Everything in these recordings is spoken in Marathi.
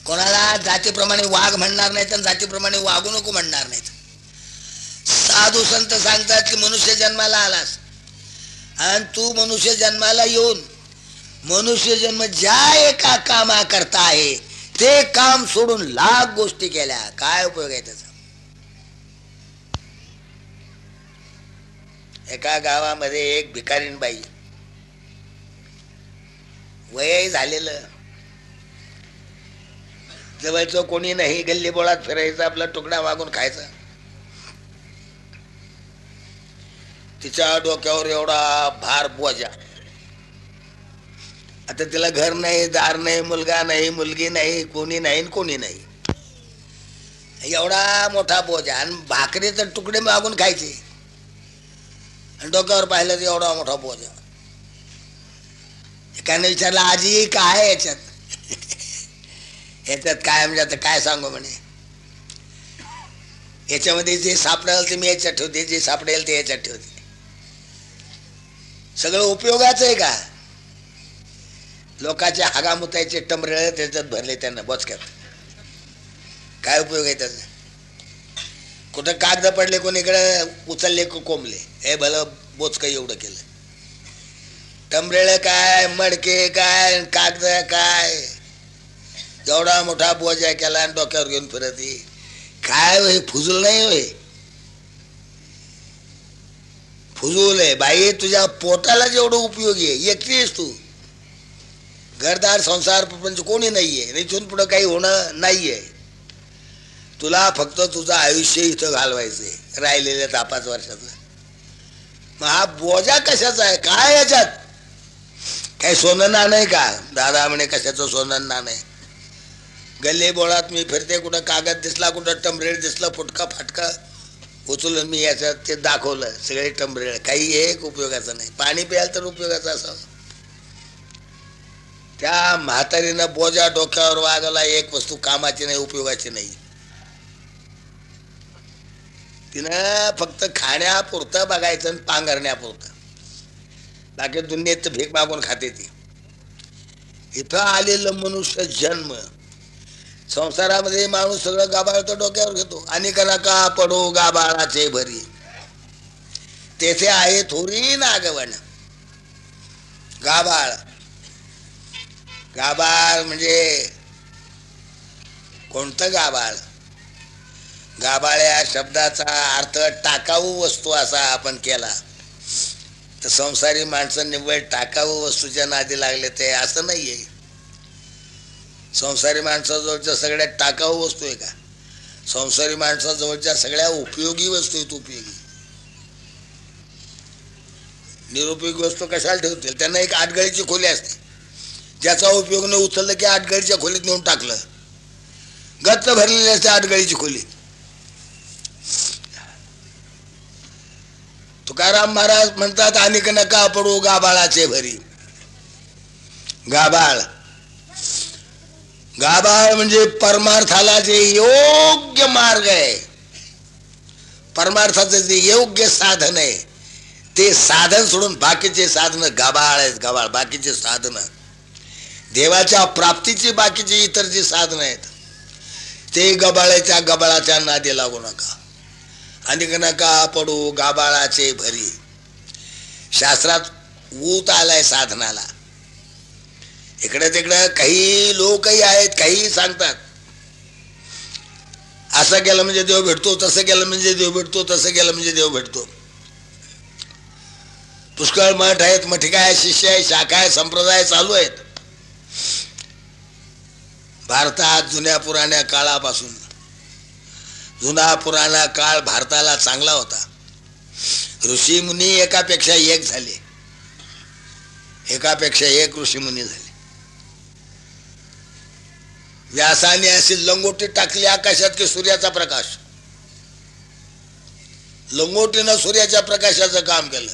कोणाला जातीप्रमाणे वाघ म्हणणार नाहीत आणि जातीप्रमाणे वागू नको म्हणणार नाहीत. साधू संत सांगतात की मनुष्य जन्माला आलास आणि तू मनुष्य जन्माला येऊन मनुष्य जन्म ज्या एका कामा करता आहे ते काम सोडून लाख गोष्टी केल्या, काय उपयोग आहे त्याचा? एका गावामध्ये एक भिकारीण बाई, वय झालेलं, जवळचं कोणी नाही, गल्ली बोळात फिरायचं, आपला तुकडा मागून खायचा. तिच्या डोक्यावर एवढा भार बोजा. आता तिला घर नाही, दार नाही, मुलगा नाही, मुलगी नाही, कोणी नाही, कोणी नाही, एवढा मोठा बोजा. आणि भाकरीचे तुकडे मागून खायचे आणि डोक्यावर पाहिलं तर एवढा मोठा बोजा. एकाने विचारलं, आजी काय आहे याच्यात? याच्यात काय म्हणजे आता काय सांगू म्हणे, याच्यामध्ये जे सापडेल ते मी याच्यात ठेवते, जे सापडेल ते याच्यात ठेवते. सगळं उपयोगाचं आहे का? लोकांचे हागामुतायचे टमरेळे त्याच्यात भरले त्यांना बोचक्यात, काय उपयोग आहे त्याचा? कुठं कागद पडले, कोणीकडे उचलले कोंबले, हे भलं बोचक एवढं केलं. टमरेळे काय, मडके काय, कागद काय, एवढा मोठा बोजा केला आणि डोक्यावर घेऊन फिरत. काय होय, फुजूल नाही होय, फुजूल आहे बाई. तुझ्या पोटाला जेवढं उपयोगी आहे, एकटीच तू, घरदार संसार प्रपंच कोणी नाहीये, इथून पुढं काही होणं नाहीये. तुला फक्त तुझं आयुष्य इथं घालवायचंय राहिलेल्या 5 वर्षाचं. मग हा बोजा कशाचा आहे? काय याच्यात काही सोनं नाणं आहे का? दादा म्हणे कशाचं सोनं नाणं आहे? गल्ली बोळात मी फिरते, कुठं कागद दिसला, कुठं टमरेळ दिसलं, फुटका फाटका उचलून मी याच्यात ते दाखवलं, सगळे टमरेळ, काही एक उपयोगाचं नाही. पाणी प्यायला तर उपयोगाचं असावं. त्या म्हातारीनं बोजा डोक्यावर वागवला, एक वस्तू कामाची नाही, उपयोगाची नाही. तिनं फक्त खाण्यापुरतं बघायचं आणि पांघरण्यापुरतं, बाकी दुनियेत भीक मागून खाते ती. इथं आलेलं मनुष्य जन्म, संसारामध्ये माणूस सगळं गाबाळतं डोक्यावर घेतो. आणि नका पडो गाबाळाचे भरी, तेथे आहे थोरी नागवण. गाबाळ, गाबाळ म्हणजे कोणतं गाबाळ? गाबाळ या शब्दाचा अर्थ टाकाऊ वस्तू असा आपण केला तर संसारी माणसं निव्वळ टाकाऊ वस्तूच्या नादी लागले ते असं नाहीये. संसारी माणसाजवळच्या सगळ्या टाकाऊ वस्तू आहे का? संसारी माणसाजवळच्या सगळ्या उपयोगी वस्तू आहेत. उपयोगी, निरुपयोगी वस्तू कशाला ठेवतील? त्यांना एक आटगळीची खोली असते, ज्याचा उपयोग न उचललं की आटगळीच्या खोलीत नेऊन टाकलं, गच्च भरलेली असते आटगळीची खोली. तुकाराम महाराज म्हणतात, अनेक नका पडू गाबाळाचे भरी. गाबाळ, गाबाळ म्हणजे परमार्थाला जे योग्य मार्ग आहे, परमार्थाचं जे योग्य साधन आहे, ते साधन सोडून बाकीचे साधन गाबाळ आहेत. गाबाळ, बाकीचे साधन, देवाच्या प्राप्तीची बाकीची इतर जी साधन आहेत ते गबाळाच्या नादी लागू नका. अनेक नका पडू गाबाळाचे भरी. शास्त्रात ऊत आलाय साधनाला. इकडे तिकडे काही लोकही आहेत, काही सांगतात असं केलं म्हणजे देव भेटतो, तसं केलं म्हणजे देव भेटतो, तसं केलं म्हणजे देव भेटतो. पुष्कळ मठ आहेत, मठिका आहे, शिष्य आहे, शाखा आहे, संप्रदाय चालू आहेत भारतात जुन्या पुराण्या काळापासून. जुना पुराणा काळ भारताला चांगला होता. ऋषी मुनी एकापेक्षा एक झाले, एकापेक्षा एक ऋषी मुनी झाले. व्यासाने अशी लंगोटी टाकली आकाशात की सूर्याचा प्रकाश, लंगोटीनं सूर्याच्या प्रकाशाचं काम केलं.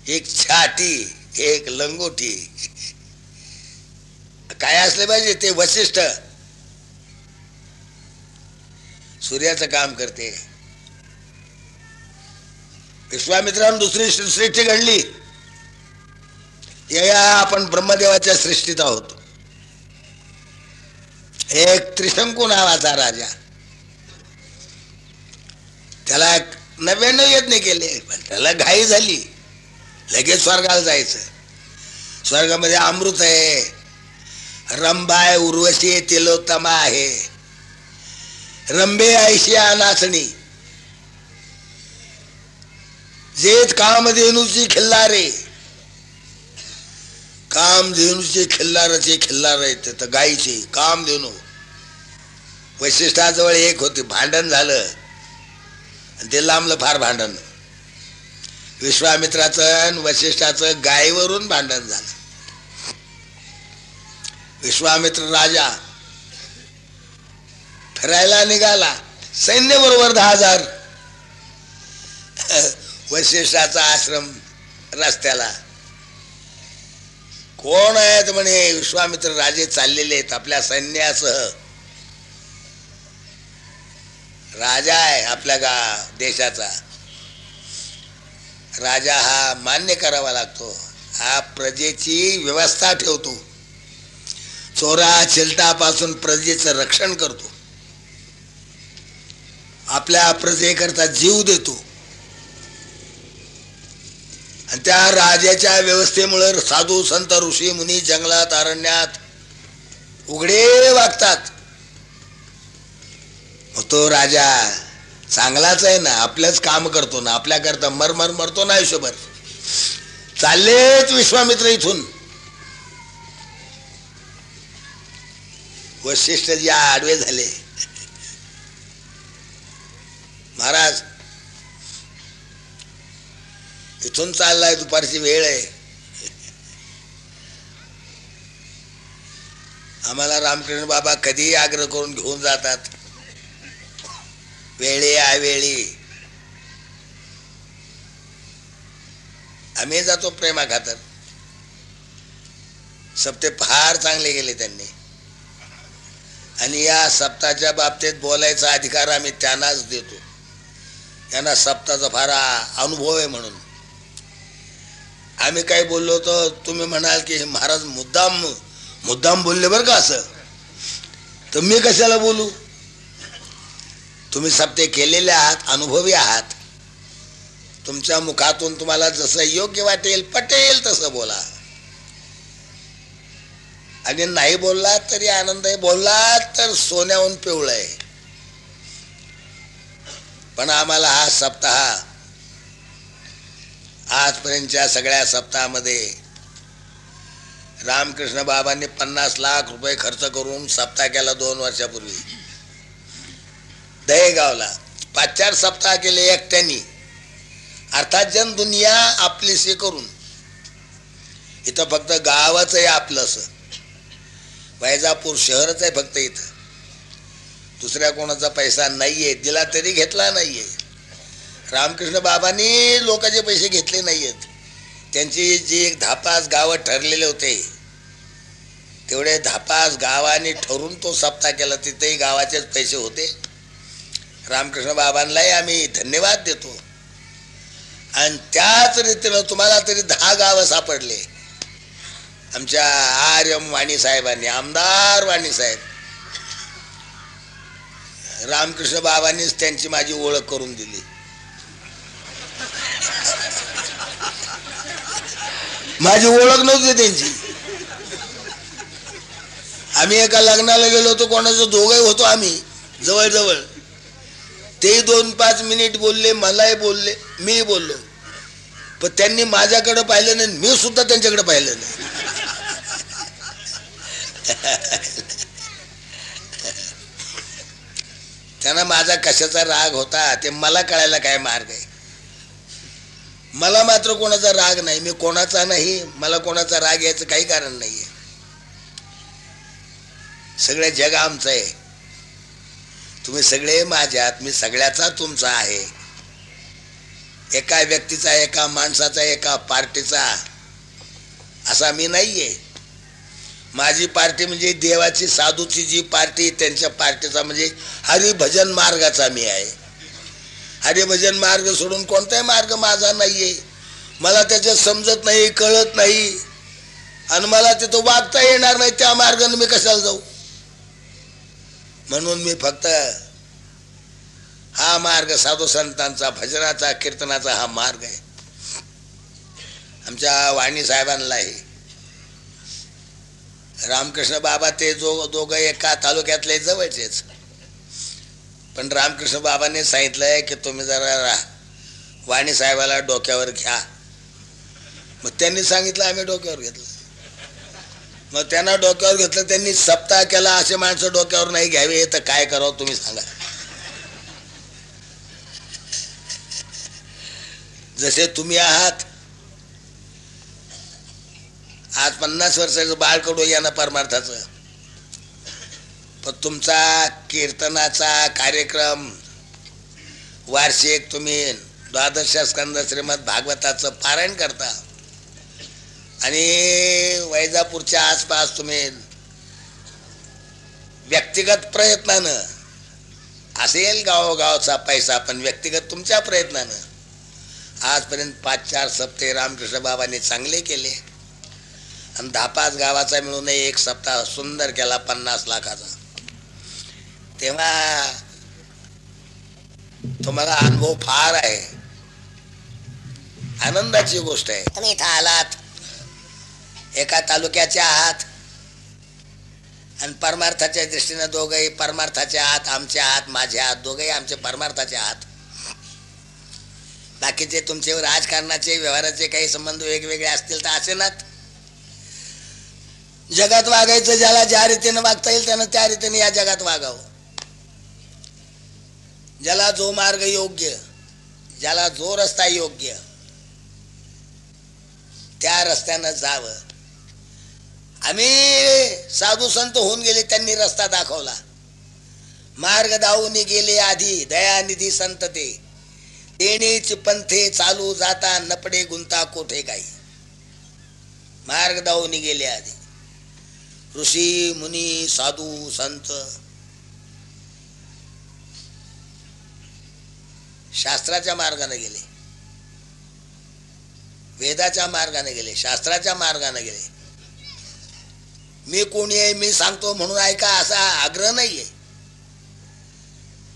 एक छाटी, एक लंगोटी, काय असले पाहिजे ते वशिष्ठ सूर्याचं काम करते. विश्वामित्रांनी दुसरी सृष्टी घडली. या आपण ब्रह्मदेवाच्या सृष्टीत आहोत. एक त्रिशंकू नावाचा राजा, त्याला 99 यज्ञ केले, पण त्याला घाई झाली, लगेच स्वर्गाला जायचं. स्वर्गामध्ये अमृत आहे, रंभा आहे, उर्वशी तिलोत्तमा आहे, रंभे ऐशिया नाचणी, जेत कामधेनूची खिल्लारे, कामधेनूचे खिल्लाराचे खिल्लार आहेत तर गायीचे कामधेनू. वैशिष्ठाजवळ एक होती, भांडण झालं आणि ते लांबलं फार भांडण. विश्वामित्राचं आणि वैशिष्ठाचं गायीवरून भांडण झालं. विश्वामित्र राजा फिरायला निघाला, सैन्य बरोबर 10,000. वैशिष्ठाचा आश्रम रस्त्याला. कोण आहेत म्हणे? विश्वामित्र राजे चाललेले आहेत आपल्या सैन्यासह. राजा आहे आपल्या देशाचा. राजा हा मान्य करावा लागतो, हा प्रजेची व्यवस्था ठेवतो, चोरा चिलटापासून प्रजेचं रक्षण करतो, आपल्या प्रजेकरता जीव देतो. आणि त्या राजाच्या व्यवस्थेमुळे साधू संत ऋषी मुनी जंगलात अरण्यात उघडे वागतात. तो राजा चांगलाच आहे ना, आपलंच काम करतो ना, आपल्याकरता मरमर मरतो ना आयुष्यभर. चाललेच विश्वामित्र इथून. वशिष्ठ जी आडवे झाले, महाराज इथून चाललाय, दुपारची वेळ आहे, आम्हाला रामकृष्ण बाबा कधीही आग्रह करून घेऊन जातात, वेळी अवेळी आम्ही जातो प्रेमा खातर. सप्ते फार चांगले गेले त्यांनी, आणि या सप्ताच्या बाबतीत बोलायचा अधिकार आम्ही त्यांनाच देतो. यांना सप्ताचा फार अनुभव आहे म्हणून. आम्ही काय बोललो तर तुम्ही म्हणाल की महाराज मुद्दाम बोलले बरं का, असं तर मी कशाला बोलू? तुम्ही सप्ते केलेले आहात, अनुभवी आहात, तुमच्या मुखातून तुम्हाला जसं योग्य वाटेल पटेल तसं बोला. आणि नाही बोललात तरी आनंद आहे, बोललात तर सोन्याहून पिवळं आहे. पण आम्हाला हा सप्ताह, आजपर्यंतच्या सगळ्या सप्ताहामध्ये रामकृष्ण बाबांनी 50 लाख रुपये खर्च करून सप्ताह केला 2 वर्षापूर्वी दहेगावला. 5-4 सप्ताह केले एकट्यानी, अर्थात जन दुनिया आपलीशी करून. इथं फक्त गावाच आहे आपलंस, वैजापूर शहरच आहे फक्त. इथं दुसऱ्या कोणाचा पैसा नाहीये, दिला तरी घेतला नाहीये. रामकृष्ण बाबांनी लोकांचे पैसे घेतले नाहीयेत. त्यांची जी 10-5 गावं ठरलेले होते, तेवढे 10-5 गावांनी ठरून तो सप्ताह केला. तिथेही गावाचेच पैसे होते. रामकृष्ण बाबांनाही आम्ही धन्यवाद देतो. आणि त्याच रीतीनं तुम्हाला तरी 10 गावं सापडले. आमच्या आर्यम वाणी साहेबांनी, आमदार वाणी साहेब, रामकृष्ण बाबांनीच त्यांची माझी ओळख करून दिली. माझी ओळख नव्हती त्यांची. आम्ही एका लग्नाला गेलो होतो, कोणाचं दोघंही होतो आम्ही जवळजवळ. ते 2-5 मिनिट बोलले, मलाही बोलले, मी बोललो, पण त्यांनी माझ्याकडे पाहिलं नाही, मी सुद्धा त्यांच्याकडे पाहिलं नाही. त्यांना माझा कशाचा राग होता ते मला कळायला काय मार्ग आहे. मला मात्र कोणाचा राग नाही, मी कोणाचा नाही, मला कोणाचा राग यायचं काही कारण नाहीये. सगळं जग आमचं आहे, तुम्ही सगळे माझ्यात, मी सगळ्याचा तुमचा आहे. एका व्यक्तीचा, एका माणसाचा, एका पार्टीचा असा मी नाहीये. माझी पार्टी म्हणजे देवाची, साधूची जी पार्टी, त्यांच्या पार्टीचा म्हणजे हरिभजन मार्गाचा मी आहे. हरिभजन मार्ग सोडून कोणताही मार्ग माझा नाहीये. मला त्याच्यात समजत नाही, कळत नाही, आणि मला तिथं वागता येणार नाही. त्या मार्गाने मी कशाला जाऊ? म्हणून मी फक्त हा मार्ग साधू संतांचा, भजनाचा, कीर्तनाचा हा मार्ग आहे. आमच्या वाणी साहेबांना आहे रामकृष्ण बाबा, ते दोघं एका तालुक्यातले जवळचेच, पण रामकृष्ण बाबांनी सांगितलंय की तुम्ही जरा वाणी साहेबाला डोक्यावर घ्या. मग त्यांनी सांगितलं, आम्ही डोक्यावर घेतलं. मग त्यांना डोक्यावर घेतलं, त्यांनी सप्ताह केला. असे माणसं डोक्यावर नाही घ्यावे तर काय करावं तुम्ही सांगा. जसे तुम्ही आहात, आज 50 वर्षाचं बाळ कडू यांना परमार्थाचं, पण तुमचा कीर्तनाचा कार्यक्रम वार्षिक, तुम्ही द्वादश स्कंद श्रीमद भागवताचं पारायण करता आणि वैजापूरच्या आसपास तुम्ही व्यक्तिगत प्रयत्नानं, असेल गावोगावचा पैसा, पण व्यक्तिगत तुमच्या प्रयत्नानं आजपर्यंत 5-4 सप्ते रामकृष्ण बाबांनी चांगले केले आणि 10-5 गावाचा मिळून एक सप्ताह सुंदर केला 50 लाखाचा. तेव्हा तुम्हाला अनुभव फार आहे, आनंदाची गोष्ट आहे. तुम्ही इथं आलात, एका तालुक्याचे आहात आणि परमार्थाच्या दृष्टीने दोघंही परमार्थाचे आहात, आमचे आहात, माझे आहात, दोघंही आमचे परमार्थाचे आहात. बाकीचे तुमचे राजकारणाचे, व्यवहाराचे काही संबंध वेगवेगळे असतील तर असे नात. जगात वागायचं, ज्याला ज्या रीतीने वागता येईल त्यानं त्या रीतीने या जगात वागावं. ज्याला जो मार्ग योग्य, ज्याला जो रस्ता योग्य, त्या रस्त्यानं जावं. आम्ही साधू संत होऊन गेले, त्यांनी रस्ता दाखवला. मार्ग दावून गेले आधी, दयानिधी संत ते, तेनेच पंथे चालू जाता, नपडे गुंता कोठे काही. मार्ग दावून गेले आधी ऋषी मुनी साधू संत, शास्त्राच्या मार्गाने गेले, वेदाच्या मार्गाने गेले, शास्त्राच्या मार्गाने गेले. मी कोणी आहे, मी सांगतो म्हणून ऐका असा आग्रह नाहीये.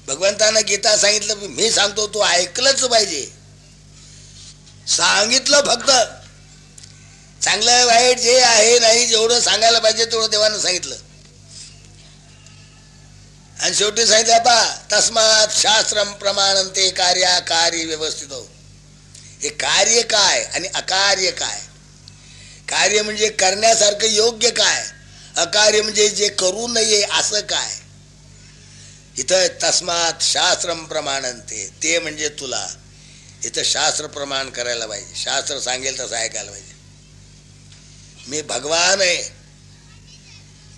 भगवंतानं गीता सांगितलं, मी सांगतो तू ऐकलंच पाहिजे. सांगितलं फक्त, चांगलं वाईट जे आहे नाही, जेवढं सांगायला पाहिजे तेवढं देवानं सांगितलं. आणि शेवटी सांगितलं, पा तस्मात शास्त्रम प्रमाणंते कार्याकारी व्यवस्थित हो. हे कार्य काय आणि अकार्य काय. कार्य म्हणजे करण्यासारखं योग्य काय, अकार्य म्हणजे जे करू नये असं काय. इथं तस्मात शास्त्रम प्रमाणंते, ते म्हणजे तुला इथं शास्त्र प्रमाण करायला पाहिजे, शास्त्र सांगेल तसं ऐकायला पाहिजे. मी भगवान आहे,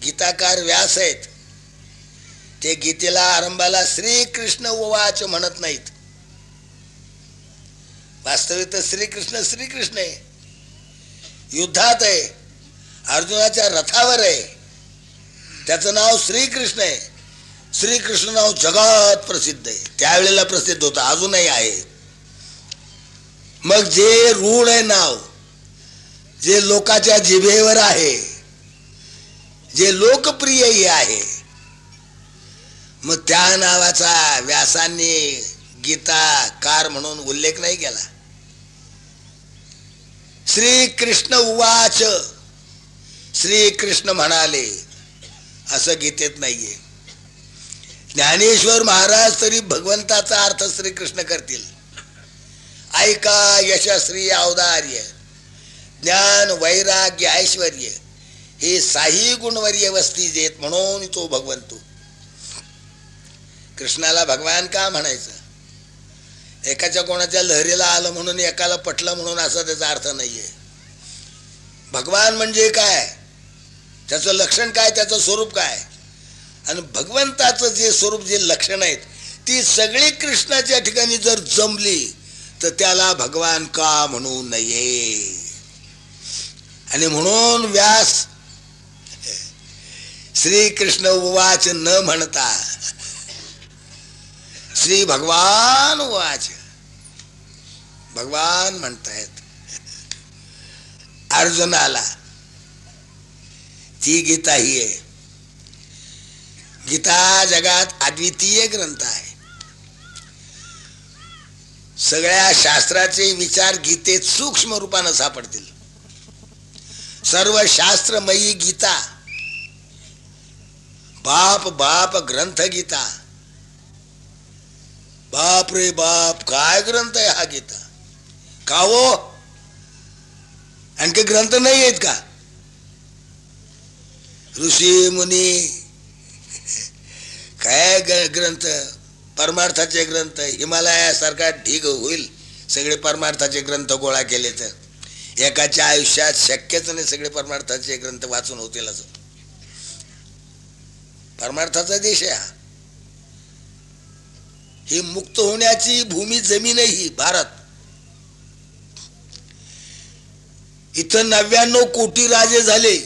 गीताकार व्यास आहेत, ते गीतेला आरंभाला श्रीकृष्ण उवाच म्हणत नाहीत. वास्तविक श्रीकृष्ण श्रीकृष्ण आहे, युद्धात आहे, अर्जुनाच्या रथावर आहे, त्याचं नाव श्रीकृष्ण आहे. श्रीकृष्ण नाव जगात प्रसिद्ध आहे, त्यावेळेला प्रसिद्ध होतं, अजूनही आहे. मग जे रूढ आहे नाव, जे लोकाच्या जिभेवर आहे, जे लोकप्रिय आहे, मग त्या नावाचा व्यासांनी गीताकार म्हणून उल्लेख नाही केला. श्रीकृष्ण उवाच, श्रीकृष्ण म्हणाले, असं गीतेत नाहीये. ज्ञानेश्वर महाराज तरी भगवंताचा अर्थ श्रीकृष्ण करतील. ऐका यशस्वी औदार्य, ज्ञान वैराग्य ऐश्वर्य हे साही गुणवर्य वस्ती देत, म्हणून तो भगवंतो. कृष्णाला भगवान का म्हणायचं. एकाच्या कोणाच्या लहरीला आलं म्हणून, एकाला पटलं म्हणून असा त्याचा अर्थ नाहीये. भगवान म्हणजे काय, त्याचं लक्षण काय, त्याचं स्वरूप काय, आणि भगवंताचं जे स्वरूप, जे लक्षण आहेत, ती सगळी कृष्णाच्या ठिकाणी जर जमली तर त्याला भगवान का म्हणू नये. आणि म्हणून व्यास श्रीकृष्ण उवाच न म्हणता श्री भगवान उवाच, भगवान म्हणतायत अर्जुनाला. ती गीता ही आहे गीता जगात अद्वितीय ग्रंथ आहे. सगळ्या शास्त्राचे विचार गीतेत सूक्ष्म रूपानं सापडतील. सर्व शास्त्रमयी गीता, बाप बाप ग्रंथ गीता. बाप रे बाप, काय ग्रंथ आहे हा गीता. का हो, आणखी ग्रंथ नाही आहेत का? ऋषी मुनी काय ग्रंथ, परमार्थाचे ग्रंथ. हिमालयासारखा ढीग होईल सगळे परमार्थाचे ग्रंथ गोळा केले तर. एकाच्या आयुष्यात शक्यच नाही सगळे परमार्थाचे ग्रंथ वाचून होतील असं. परमार्थाचा देश आहे हा. ही मुक्त होण्याची भूमी जमीन आहे ही भारत. इथं 99 कोटी राजे झाले.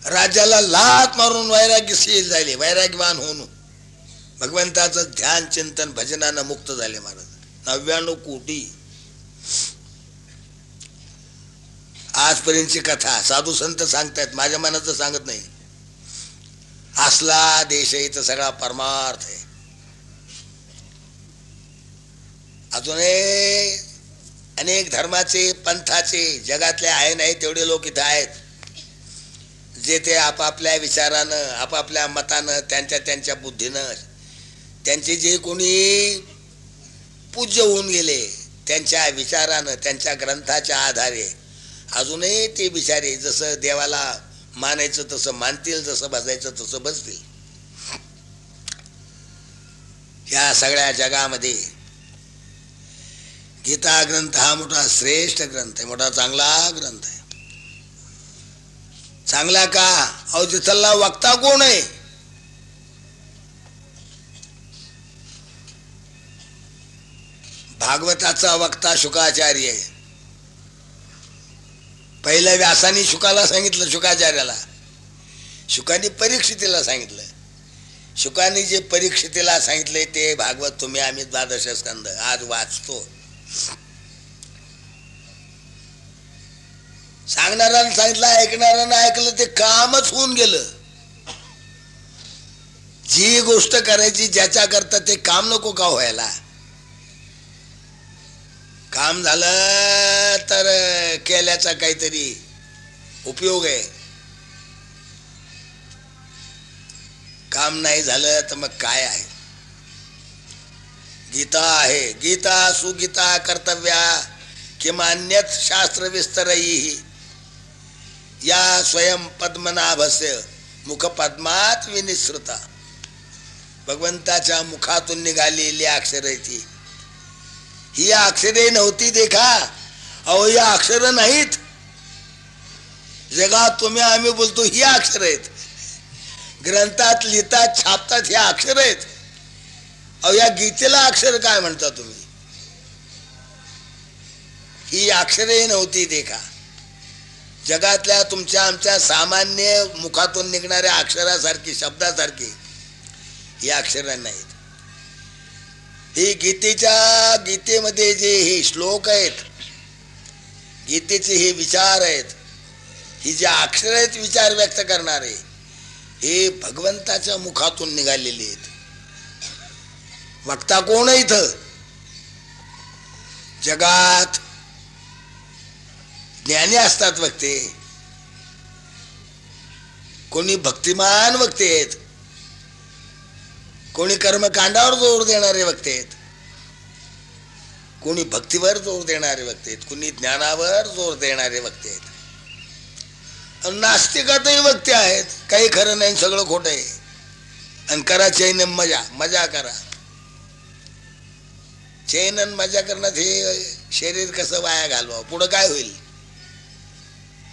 राज्याला लाथ मारून वैराग्यशील झाले, वैराग्यवान होऊन भगवंताचं ध्यान चिंतन भजनानं मुक्त झाले महाराज. 99 कोटी. आजपर्यंतची कथा साधू संत सांगतायत, माझ्या मनाचं सांगत नाही. असला देश आहे इथं, सगळा परमार्थ आहे. अजूनही अनेक धर्माचे पंथाचे जगातले आहे नाही तेवढे लोक इथं आहेत, जे ते आपापल्या विचारानं आपापल्या मतानं त्यांच्या त्यांच्या बुद्धीनं त्यांचे जे कोणी पूज्य होऊन गेले त्यांच्या विचारानं त्यांच्या ग्रंथाच्या आधारे अजूनही ते बिचारे जसं देवाला मानायचं तसं मानतील, जसं बसायचं तसं बसतील. या सगळ्या जगामध्ये गीता ग्रंथ हा मोठा श्रेष्ठ ग्रंथ आहे, मोठा चांगला ग्रंथ आहे. चांगला का? अहो तिथला वक्ता कोण आहे? भागवताचा वक्ता शुकाचार्य आहे. पहिल्या व्यासाने शुकाला सांगितलं, शुकाचार्याला. शुकाने परीक्षितीला सांगितलं. शुकाने जे परीक्षितीला सांगितले ते भागवत तुम्ही आम्ही 12 स्कंद आज वाचतो. सांगणाऱ्यानं सांगितलं, ऐकणाऱ्यानं ऐकलं, ते कामच होऊन गेलं. जी गोष्ट करायची ज्याच्या करता ते काम नको का व्हायला? काम झालं तर केल्याचा काहीतरी उपयोग आहे, काम नाही झालं तर मग काय आहे? गीता आहे. गीता सुगीता कर्तव्या किमान्यत शास्त्र विस्तरही या स्वयं पद्मनाभस्य मुख पद्मात विनिसृता. भगवंताच्या मुखातून निघालेली अक्षर आहे ती. ही अक्षरे नव्हती देखा. अहो या अक्षर नाहीत जगात. तुम्ही आम्ही बोलतो ही अक्षर आहेत, ग्रंथात लिहितात छापतात, ही अक्षर आहेत. अहो या गीतेला अक्षर काय म्हणता तुम्ही? ही अक्षरे नव्हती देखा. जगातल्या तुमच्या आमच्या सामान्य मुखातून निघणाऱ्या अक्षरासारखी शब्दासारखी ही अक्षर नाहीत. ही गीतेमध्ये जे हे श्लोक आहेत, गीतेचे हे विचार आहेत, ही जे अक्षर आहेत विचार व्यक्त करणारे, हे भगवंताच्या मुखातून निघालेले आहेत. वक्ता कोण आहे इथं? जगात ज्ञानी असतात वक्ते, कोणी भक्तिमान वक्ते आहेत, कोणी कर्मकांडावर जोर देणारे वक्ते आहेत, कोणी भक्तीवर जोर देणारे वक्ते आहेत, कोणी ज्ञानावर जोर देणारे वक्ते आहेत. नास्तिकातही वक्ते आहेत. काही खरं नाही, सगळं खोटं आहे. आणि करा चैन मजा, मजा करा. चैन मजा करण्यात हे शरीर कसं वाया घालवा, पुढं काय होईल?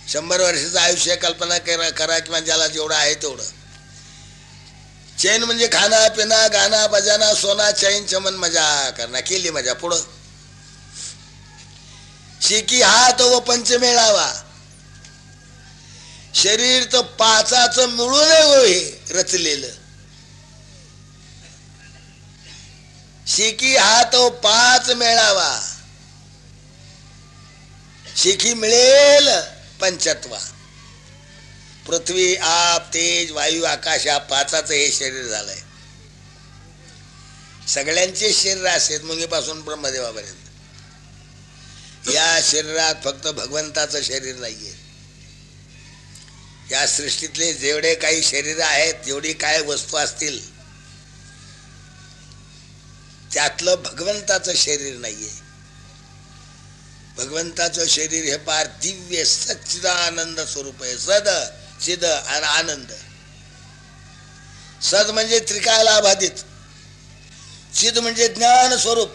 100 वर्षाचं आयुष्य कल्पना करा किंवा ज्याला जेवढं आहे तेवढं. चैन म्हणजे खाना पिना गाना बजाना सोना चैन चमन मजा करना, केली मजा. पुढं शिकी हात व पंच मेळावा. शरीर तर 5 मिळून हे रचलेलं. शिकी हात व 5 मेळावा, शिकी मिळेल पंचत्वा. पृथ्वी, आप, तेज, वायू, आकाश या पाचाचं हे शरीर झालंय. सगळ्यांचे शरीर असेल मुंगीपासून ब्रह्मदेवापर्यंत. या शरीरात फक्त भगवंताचं शरीर नाहीये. या सृष्टीतले जेवढे काही शरीर आहेत, जेवढी काय वस्तू असतील, त्यातलं भगवंताचं शरीर नाहीये. भगवंताचं शरीर हे फार दिव्य सच्चिदानंद स्वरूप आहे. सद चिद आणि आनंद. सद म्हणजे त्रिकाला बाधित, चिद म्हणजे ज्ञान स्वरूप.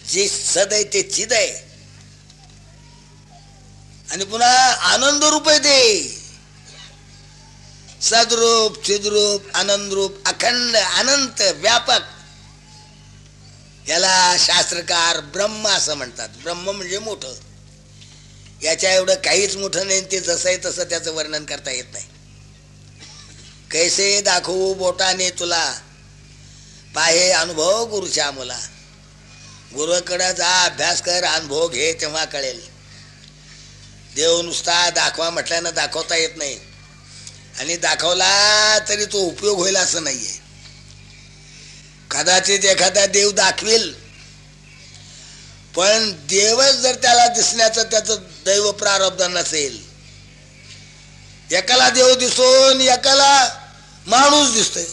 जे सद आहे ते चिद आहे, आणि पुन्हा आनंद रूप आहे ते. सदरूप, चिद्रूप, आनंद रूप, अखंड, अनंत, व्यापक. याला शास्त्रकार ब्रह्म असं म्हणतात. ब्रह्म म्हणजे मोठं. याच्या एवढं काहीच मोठं नाही. ते जसं आहे तसं त्याचं वर्णन करता येत नाही. कैसे दाखवू बोटाने तुला, पाहे अनुभव गुरुच्या मुला. गुरुकडे जा, अभ्यास कर, अनुभव घे, तेव्हा कळेल. देव नुसता दाखवा म्हटल्यानं दाखवता येत नाही, आणि दाखवला तरी तो उपयोग होईल असं नाहीये. कदाचित एखादा देव दाखवेल, पण देवच जर त्याला दिसण्याचं त्याचं दैव प्रारब्ध नसेल. एकाला देव दिसून एकाला माणूस दिसतोय.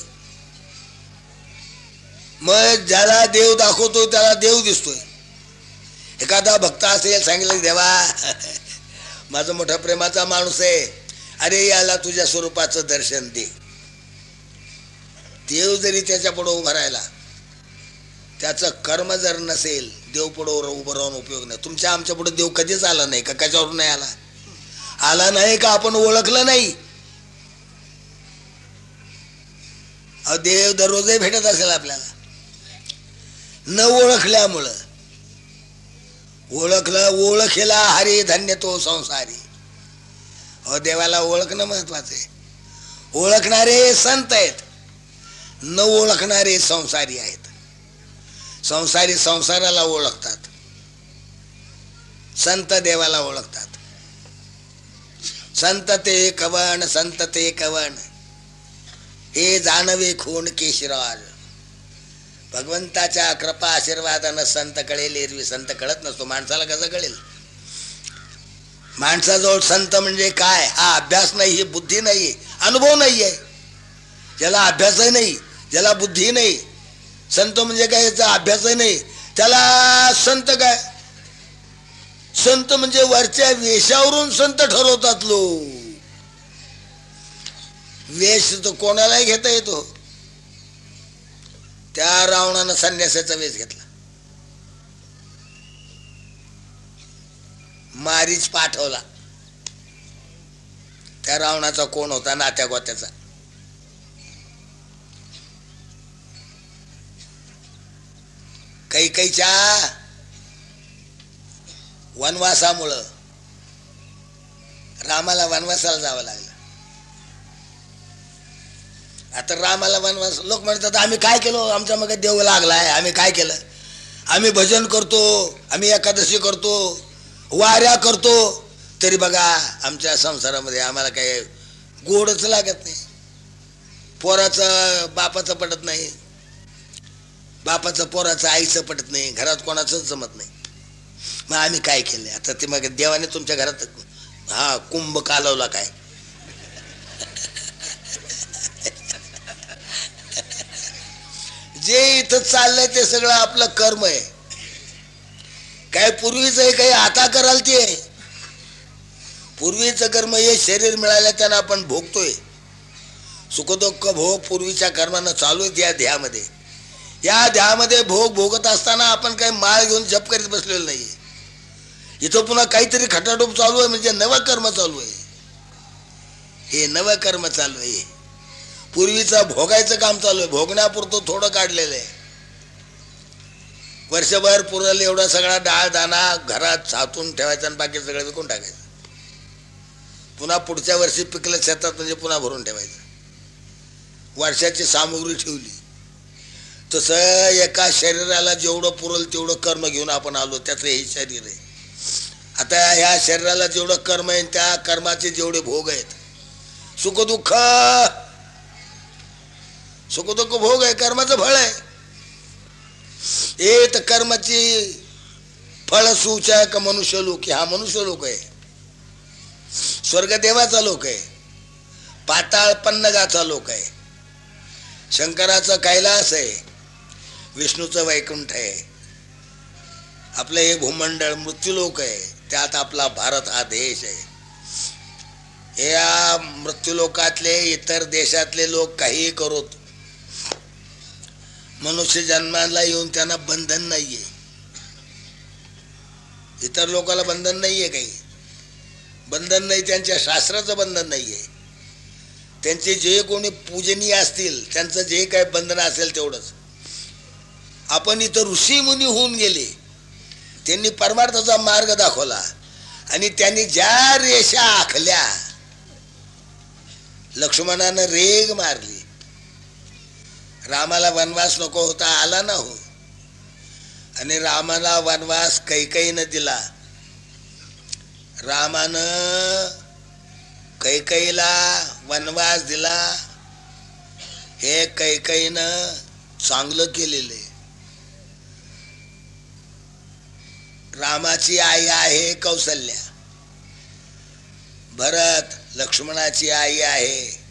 मग ज्याला देव दाखवतो त्याला देव दिसतोय. एखादा भक्त असेल, सांगितलं देवा माझा मोठा प्रेमाचा माणूस आहे, अरे याला तुझ्या स्वरूपाचं दर्शन दे. देव जरी त्याच्या पुढे उभा राहिला, त्याचं कर्म जर नसेल, देव पुढे उभं राहून उपयोग नाही. तुमच्या आमच्या पुढे देव कधीच आला नाही का? कशावरून नाही आला? आला नाही का आपण ओळखलं नाही? देव दररोजही भेटत असेल आपल्याला. न ओळखल्यामुळं. ओळखलं, ओळखेला हरी धन्य तो संसारी. देवाला ओळखणं महत्वाचं आहे. ओळखणारे संत आहेत, न ओळखणारे संसारी आहेत. संसारी संसाराला ओळखतात, संत देवाला ओळखतात. संत ते कवण, संत ते कवण, हे जाणवे खूण केशराज. भगवंताच्या कृपा आशीर्वादानं संत कळेल. एरवी संत कळत नसतो. माणसाला कसं कळेल? माणसाजवळ संत म्हणजे काय हा अभ्यास नाही, ही बुद्धी नाही, अनुभव नाही आहे. ज्याला अभ्यासही नाही, ज्याला बुद्धी नाही, संत म्हणजे काय याचा अभ्यासही नाही, त्याला संत काय? संत म्हणजे वरच्या वेशावरून संत ठरवतात लोक. वेश तर कोणालाही घेता येतो. त्या रावणानं संन्यासाचा वेश घेतला. मारीच पाठवला. त्या रावणाचा कोण होता? नात्या गोत्याचा. कैकईच्या वनवासामुळं रामाला वनवासाला जावं लागलं. आता रामाला वनवास, लोक म्हणतात आम्ही काय केलं, आमच्या मग देव लागलाय, आम्ही काय केलं? आम्ही भजन करतो, आम्ही एकादशी करतो, वाऱ्या करतो, तरी बघा आमच्या संसारामध्ये आम्हाला काही गोडच लागत नाही. पोराचं बापाचं पटत नाही, बापाचं पोराचं आईचं पटत नाही, घरात कोणाचंच जमत नाही. मग आम्ही काय केलंय? आता ते मग देवाने तुमच्या घरात हा कुंभ कालवला काय? जे इथं चाललंय ते सगळं आपलं कर्म आहे. काय पूर्वीच आहे, काही आता कराल ते. पूर्वीचं कर्म हे शरीर मिळालं त्यानं आपण भोगतोय. सुखदुःख भोग पूर्वीच्या कर्मानं चालू आहेत या ध्यामध्ये. या ध्यामध्ये भोग भोगत असताना आपण काही माळ घेऊन जप करीत बसलेलो नाही. इथं पुन्हा काहीतरी खटाटोप चालू आहे, म्हणजे नवं कर्म चालू आहे. हे नवं कर्म चालू आहे. पूर्वीचं भोगायचं काम चालू आहे, भोगण्यापुरतं थोडं काढलेलं आहे. वर्षभर पुरल एवढा सगळा डाळ दाणा घरात साठवून ठेवायचा आणि बाकी सगळं विकून टाकायचं. पुन्हा पुढच्या वर्षी पिकलं शेतात म्हणजे पुन्हा भरून ठेवायचं. वर्षाची सामुग्री ठेवली. तसं एका शरीराला जेवढं पुरल तेवढं कर्म घेऊन आपण आलो. त्याचं हे शरीर आहे. आता ह्या शरीराला जेवढं कर्म आहे, त्या कर्माचे जेवढे भोग आहेत सुख दुःख भोग आहे, कर्माचं फळ आहे. हे तर कर्माची फळ सुचा का मनुष्य लोक, हा मनुष्य लोक आहे. स्वर्ग देवाचा लोक आहे, पाताळ पन्नगाचा लोक आहे, शंकराचा कैलास आहे, विष्णूचं वैकुंठ आहे. आपलं हे भूमंडळ मृत्यूलोक आहे, त्यात आपला भारत हा देश आहे. या मृत्यूलोकातले इतर देशातले लोक काही करोत, मनुष्य जन्माला येऊन त्यांना बंधन नाहीये. इतर लोकांना बंधन नाहीये, काही बंधन नाही, त्यांच्या शास्त्राचं बंधन नाहीये. त्यांचे जे कोणी पूजनीय असतील त्यांचं जे काही बंधन असेल तेवढंच. आपण इथं ऋषी मुनी होऊन गेले, त्यांनी परमार्थाचा मार्ग दाखवला आणि त्यांनी ज्या रेषा आखल्या, लक्ष्मणानं रेग मारली. रामाला वनवास नको होता, आला ना हो. आणि रामाला वनवास कैकेयीनं दिला. रामानं कैकेयीला वनवास दिला, हे कैकेयीनं चांगलं केलेलं आहे. रामाची आई आहे कौसल्या, भरत लक्ष्मणाची आई आहे,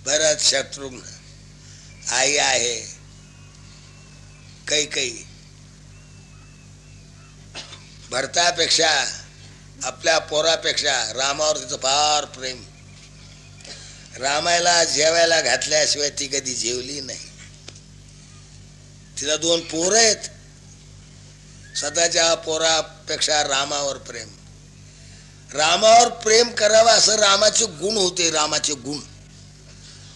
भरत शत्रुघ्न आई आहे कैकेयी. भरतापेक्षा आपल्या पोरापेक्षा रामावर तिचं फार प्रेम. रामायला जेवायला घातल्याशिवाय ती कधी जेवली नाही. तिला 2 पोरं आहेत, स्वतःच्या पोरापेक्षा रामावर प्रेम. रामावर प्रेम करावं असं रामाचे गुण होते, रामाचे गुण.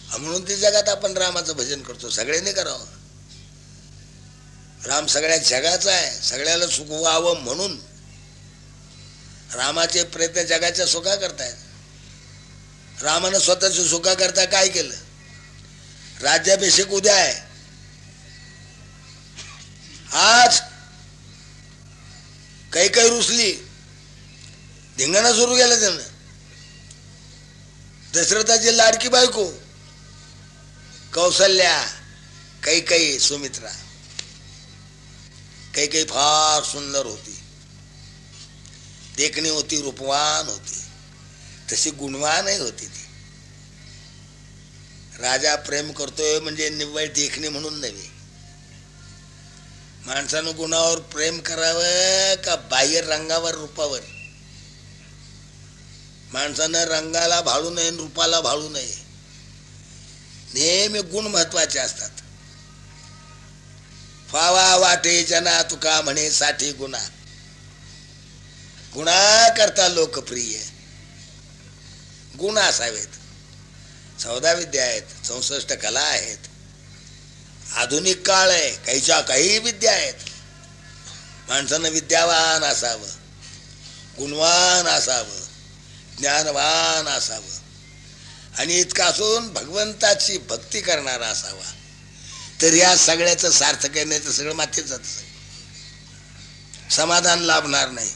म्हणून ते जगात आपण रामाचं भजन करतो. सगळ्यांनी करावं. राम सगळ्या जगाचा आहे, सगळ्याला सुख व्हावं म्हणून रामाचे प्रयत्न जगाच्या सुखा करतायत. रामानं स्वतःच्या सुखा करता काय केलं? राज्याभिषेक उद्या आहे. आज काही रुसली, धिंगाणा सुरू केला त्यानं. दशरथाची लाडकी बायको कौसल्या, कैकेयी सुमित्रा. कैकेयी फार सुंदर होती, देखणी होती, रूपवान होती, तशी गुणवानही होती ती. राजा प्रेम करतोय म्हणजे निव्वळ देखणी म्हणून नव्हे. माणसानं गुणावर प्रेम करावं का बाह्य रंगावर, रूपावर? माणसानं रंगाला भाळू नये, रूपाला भाळू नये. नेहमी गुण महत्वाचे असतात. फावा वाटे जना तुका म्हणे साठी गुणा, गुणा करता लोकप्रिय. गुण असावेत. 14 विद्या आहेत, 64 कला आहेत. आधुनिक काळ आहे, काहीच्या काही विद्या आहेत. माणसानं विद्यावान असावं, गुणवान असावं, ज्ञानवान असावं आणि इतकं असून भगवंताची भक्ती करणारा असावा. तर या सगळ्याचं सार्थक नाही तर सगळं मातीत जात. समाधान लाभणार नाही.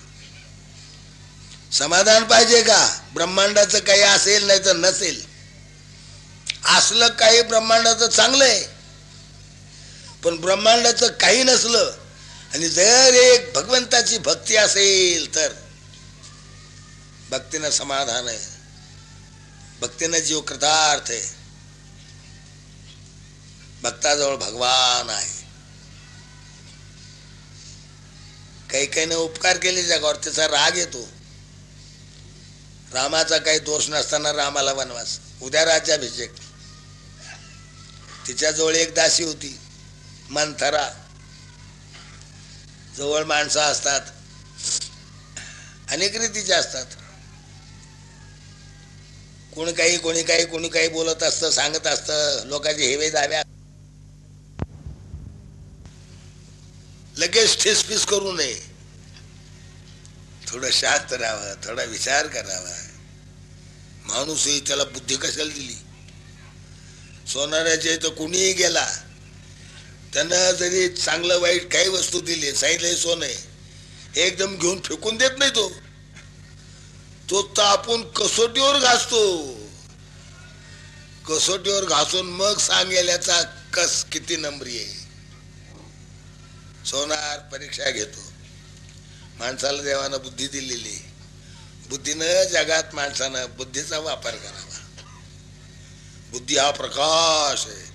समाधान पाहिजे का? ब्रह्मांडाचं काही असेल नाही तर नसेल. असलं काही ब्रह्मांडाचं चांगलं आहे, पण ब्रह्मांडाचं काही नसलं आणि जर एक भगवंताची भक्ती असेल तर भक्तीनं समाधान आहे, भक्तीनं जीव कृतार्थ आहे. भक्ताजवळ भगवान आहे. काही उपकार केले जगावर, त्याचा राग येतो. रामाचा काही दोष नसताना रामाला वनवास, उद्या राज्याभिषेक. तिच्याजवळ एक दासी होती मंथरा. जवळ माणसं असतात, अनेक रीतीचे असतात. कोणी काही बोलत असतं, सांगत असतं, लोकांचे हेवे दाव्या. लगेच ठेसपीस करू नये. थोडं शांत राहावं, थोडा विचार करावा. माणूस त्याला बुद्धी कशाला दिली? सोनाराच्या इथं कुणीही गेला, त्यानं जरी चांगलं वाईट काही वस्तू दिली, सांगितलं सोनं आहे, एकदम घेऊन फेकून देत नाही. तो तापून कसोटीवर घासतो. कसोटीवर घासून मग सांगेल याचा कस किती नंबरी आहे. सोनार परीक्षा घेतो. माणसाला देवानं बुद्धी दिलेली, बुद्धीनं जगात माणसानं बुद्धीचा वापर करावा. बुद्धी हा प्रकाश आहे,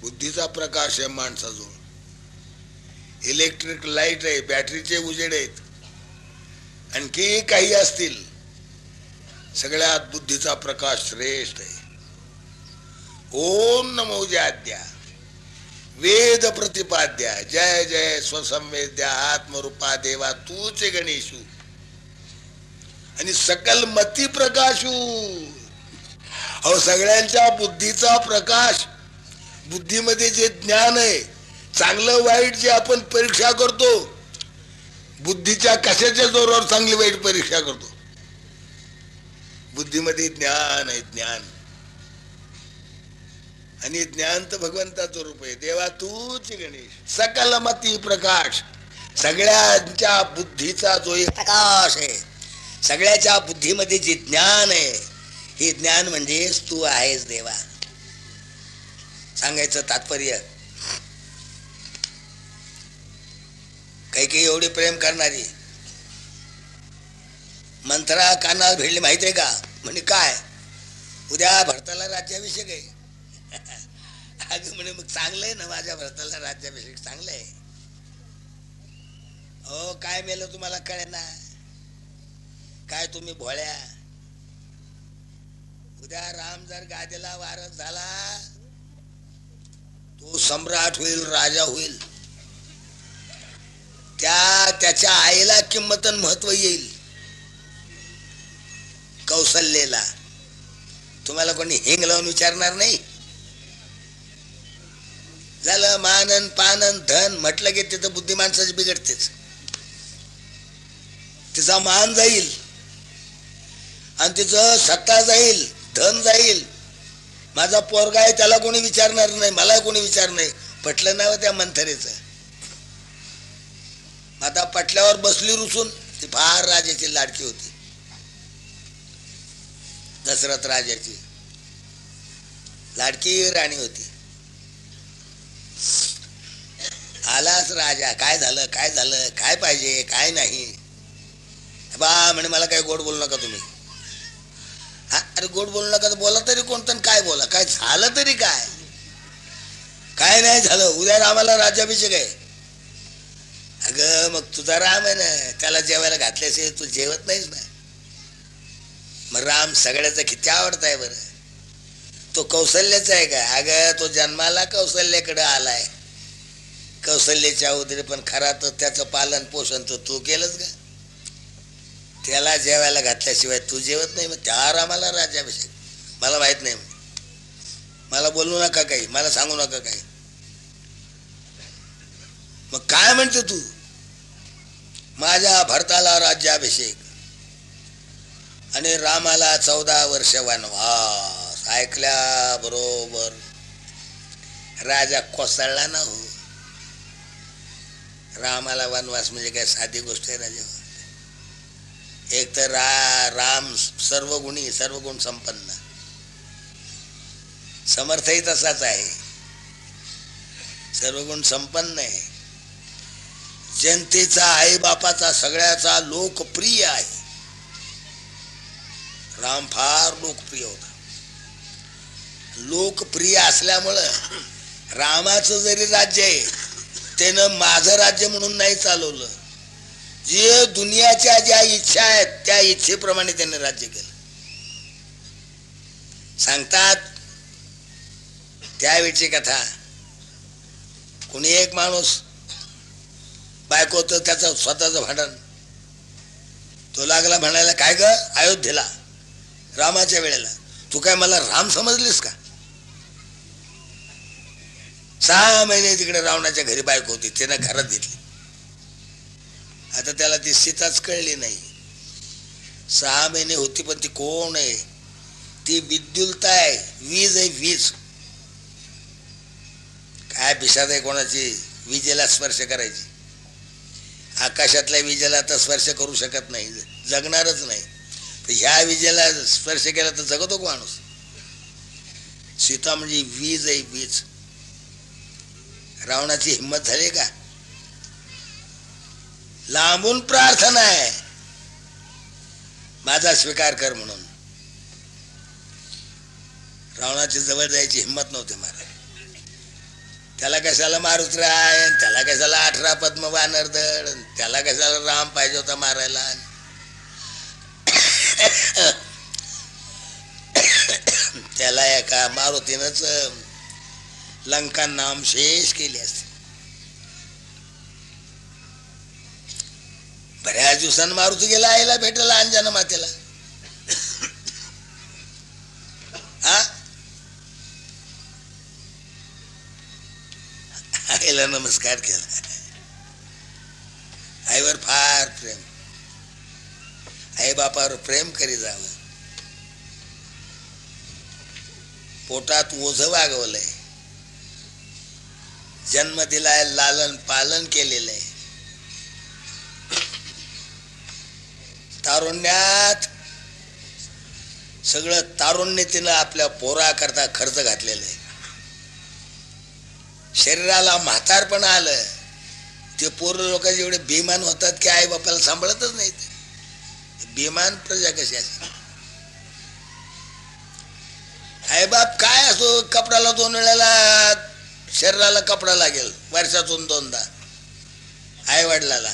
बुद्धीचा प्रकाश आहे माणसाजवळ. इलेक्ट्रिक लाईट आहे, बॅटरीचे उजेड आहेत, आणखी काही असतील, सगळ्यात बुद्धीचा प्रकाश श्रेष्ठ आहे. ओम नमो जाद्या वेद प्रतिपाद्या जय जय स्वसंवेद्या आत्मरूपा देवा तूच गणेशू आणि सकल मती प्रकाशू. अहो सगळ्यांच्या बुद्धीचा प्रकाश, बुद्धीमध्ये जे ज्ञान आहे, चांगलं वाईट जे आपण परीक्षा करतो, बुद्धीच्या कशाच्या जोरावर चांगली वाईट परीक्षा करतो? बुद्धीमध्ये ज्ञान आहे, ज्ञान. आणि ज्ञान तर भगवंताचं रूप आहे. देवा तूच गणेश सकल मती प्रकाश. सगळ्यांच्या बुद्धीचा जो एक प्रकाश आहे, सगळ्याच्या बुद्धीमध्ये जे ज्ञान आहे, हे ज्ञान म्हणजेच तू आहेस देवा. सांगायचं तात्पर्य, काही काही एवढे प्रेम करणारी मंत्रा कानाला भिडली माहिती आहे का? म्हणे काय उद्या भरताला राज्याभिषेक आहे. अगं म्हणे मग चांगलं आहे ना, माझ्या भरताला राज्याभिषेक चांगलं आहे. हो काय मेलं तुम्हाला कळेना काय? तुम्ही भोळ्या. उद्या राम जर गादीला वारस झाला, तो सम्राट होईल, राजा होईल. त्याच्या आईला किंमत आणि महत्व येईल. कौशल्यला तुम्हाला कोणी हिंग लावून विचारणार नाही. झालं मानन पानन धन म्हटलं की तिथं बुद्धी माणसाची बिघडतेच. तिचा मान जाईल आणि तिचं सत्ता जाईल, धन जाईल. माझा पोरगा आहे त्याला कोणी विचारणार नाही, मला कोणी विचार नाही. पटलं ना त्या मंथरेचं. आता पटल्यावर बसली रुसून. ती फार राजाची लाडकी होती, दशरथ राजाची लाडकी राणी होती. आलाच राजा, काय झालं काय झालं, काय पाहिजे काय नाही. बा म्हणे मला काय गोड बोलू नका तुम्ही. हा अरे गोड बोलू नका तर बोला तरी कोणतं, काय बोला, काय झालं तरी काय? काय नाही झालं, उद्या रामाला राज्याभिषेक आहे. अगं मग तुझा राम आहे ना, त्याला जेवायला घातल्याशिवाय तू जेवत नाहीस ना. मग राम सगळ्याचा किती आवडत आहे बरं? तो कौशल्याचा आहे का? अगं तो जन्माला कौशल्याकडे आलाय, कौशल्याच्या उदरी. पण खरा तर त्याचं पालन पोषण तर तू केलंच का? त्याला जेवायला घातल्याशिवाय तू जेवत नाही. मग त्या रामाला राज्याभिषेक मला माहित नाही. मला बोलू नका काही, मला सांगू नका काही. मग काय म्हणते तू? माझ्या भरताला राज्याभिषेक आणि रामाला 14 वर्ष वनवास. ऐकल्या बरोबर राजा कोसळला ना. हो रामाला वनवास म्हणजे काय साधी गोष्ट आहे राजा? एक तर राम सर्वगुणी सर्वगुण संपन्न, समर्थही तसाच आहे, सर्वगुण संपन्न आहे. जनतेचा आई बापाचा सगळ्याचा लोकप्रिय आहे. राम फार लोकप्रिय होता. लोकप्रिय असल्यामुळं रामाचं जरी राज्य आहे, त्यानं माझं राज्य म्हणून नाही चालवलं. जे दुनियाच्या ज्या इच्छा आहेत त्या इच्छेप्रमाणे त्याने राज्य केलं. सांगतात त्यावेळची कथा. कोणी एक माणूस बायको होतं, त्याचं स्वतःचं भांडण. तो लागला म्हणायला, काय ग अयोध्येला रामाच्या वेळेला तू काय मला राम समजलीस का? 6 महिने तिकडे रावणाच्या घरी बायको होती, त्यानं घरात घेतली. आता त्याला ती सीताच कळली नाही. 6 महिने होती, पण ती कोण आहे? ती विद्युलता आहे, वीज आहे, वीज. काय भिशाद आहे कोणाची विजेला स्पर्श करायची. आकाशातल्या विजेला तर स्पर्श करू शकत नाही, जगणारच नाही. ह्या विजेला स्पर्श केला तर जगतो का माणूस? सीता म्हणजे वीज आहे, वीज. रावणाची हिंमत झाली का? लांबून प्रार्थना आहे, माझा स्वीकार कर म्हणून. रावणाची जवळ जायची हिंमत नव्हती महाराज. त्याला कशाला मारुतराय, त्याला कशाला 18 पद्म वानरदळ, त्याला कशाला राम पाहिजे होता मारायला. त्याला एका मारुतीनंच लंका नाम शेष केली असते. बऱ्याच दिवसांनी मारुती गेला आईला भेटायला अंजना मातेला. आईला नमस्कार केला. आईवर फार प्रेम, आई बापावर प्रेम करी जावं. पोटात ओझ वागवलंय, जन्म दिलाय, लालन पालन केलेलं आहे. तारुण्यात सगळं तारुण्य तिनं आपल्या पोरा करता खर्च घातलेला आहे. शरीराला म्हातारपण आलं, ते पोर लोक एवढे बेमान होतात की आई बापाला सांभाळतच नाहीत. बेमान प्रजा कशी असते. आई बाप काय असो, कपड्याला 2 वेळेला शरीराला कपडा लागेल, वर्षातून 2दा आई वडिलाला.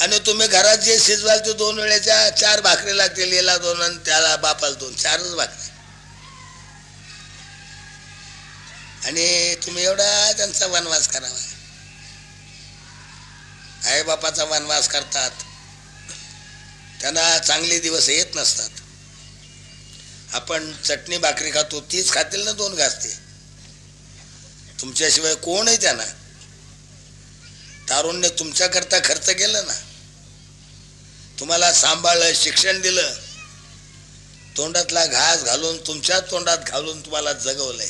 आणि तुम्ही घरात जे शिजवाल ते 2 वेळेच्या 4 भाकरी लागतील. याला 2 आणि त्याला बापाला 2, 4च भाकरी. आणि तुम्ही एवढा त्यांचा वनवास करावा. आई बापाचा वनवास करतात, त्यांना चांगले दिवस येत नसतात. आपण चटणी भाकरी खातो, तीच खातील ना 2 घासते. तुमच्याशिवाय कोण आहे त्यांना? तारुण्य तुमच्याकरता खर्च केलं ना, तुम्हाला सांभाळलं, शिक्षण दिलं, तोंडातला घास घालून तुमच्या तोंडात घालून तुम्हाला जगवलंय.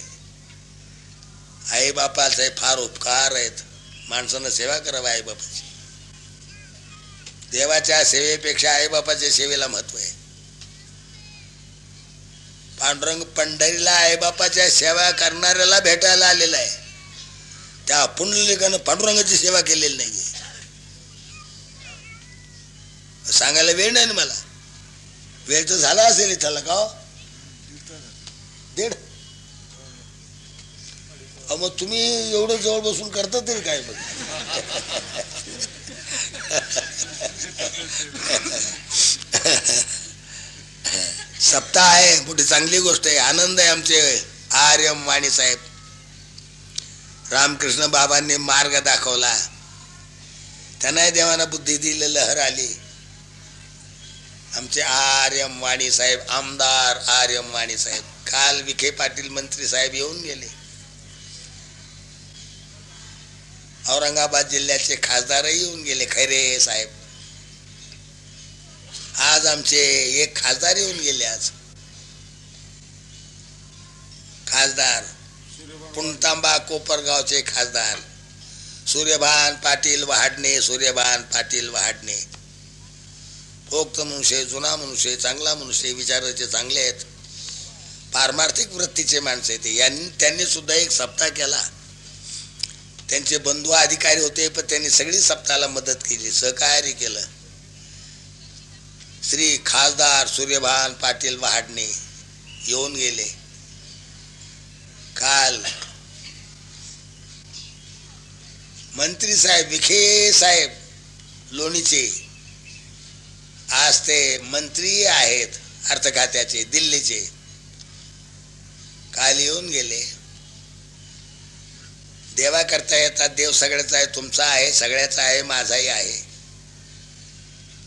आई बापाचे फार उपकार आहेत. माणसानं सेवा करावी आई बापाची. देवाच्या सेवेपेक्षा आई बापाच्या सेवेला महत्व आहे. पांडुरंग पंढरीला आई बापाच्या सेवा करणाऱ्याला भेटायला आलेला आहे. त्या पुंडलिकानं पांडुरंगाची सेवा केलेली नाहीये. सांगायला वेळ नाही ना मला. वेळ तर झाला असेल इथला का? 1.5. मग तुम्ही एवढं जवळ बसून करता तरी काय? बघ सप्ताह आहे, मोठी चांगली गोष्ट आहे, आनंद आहे. आमचे आर्यम वाणी साहेब, रामकृष्ण बाबांनी मार्ग दाखवला, त्यांना देवाना बुद्धी दिली, लहर आली. आमचे आर्यम वाणी साहेब, आमदार आर्यम वाणी साहेब. काल विखे पाटील मंत्री साहेब येऊन गेले. औरंगाबाद जिल्ह्याचे खासदारही येऊन गेले, खैरे साहेब. आज आमचे एक खासदार येऊन गेले. आज खासदार पुणतांबा कोपरगावचे खासदार सूर्यभान पाटील वहाडणे. सूर्यभान पाटील वहाडणे भोक्त मनुष्य, जुना मनुष्य, चांगला मनुष्य, विचाराचे चांगले आहेत, पारमार्थिक वृत्तीचे माणसं आहेत. त्यांनी सुद्धा एक सप्ताह केला. त्यांचे बंधू अधिकारी होते, पण त्यांनी सगळी सप्ताहाला मदत केली, सहकार्य केलं. श्री खासदार सूर्यभान पाटील वहाडणे येऊन गेले. काल मंत्री साहेब विखे साहेब लोणीचे, आज ते मंत्री आहेत अर्थ खात्याचे दिल्लीचे, काल येऊन गेले. देवा करता येतात. देव सगळ्याचा आहे, तुमचा आहे, सगळ्याचा आहे, माझाही आहे.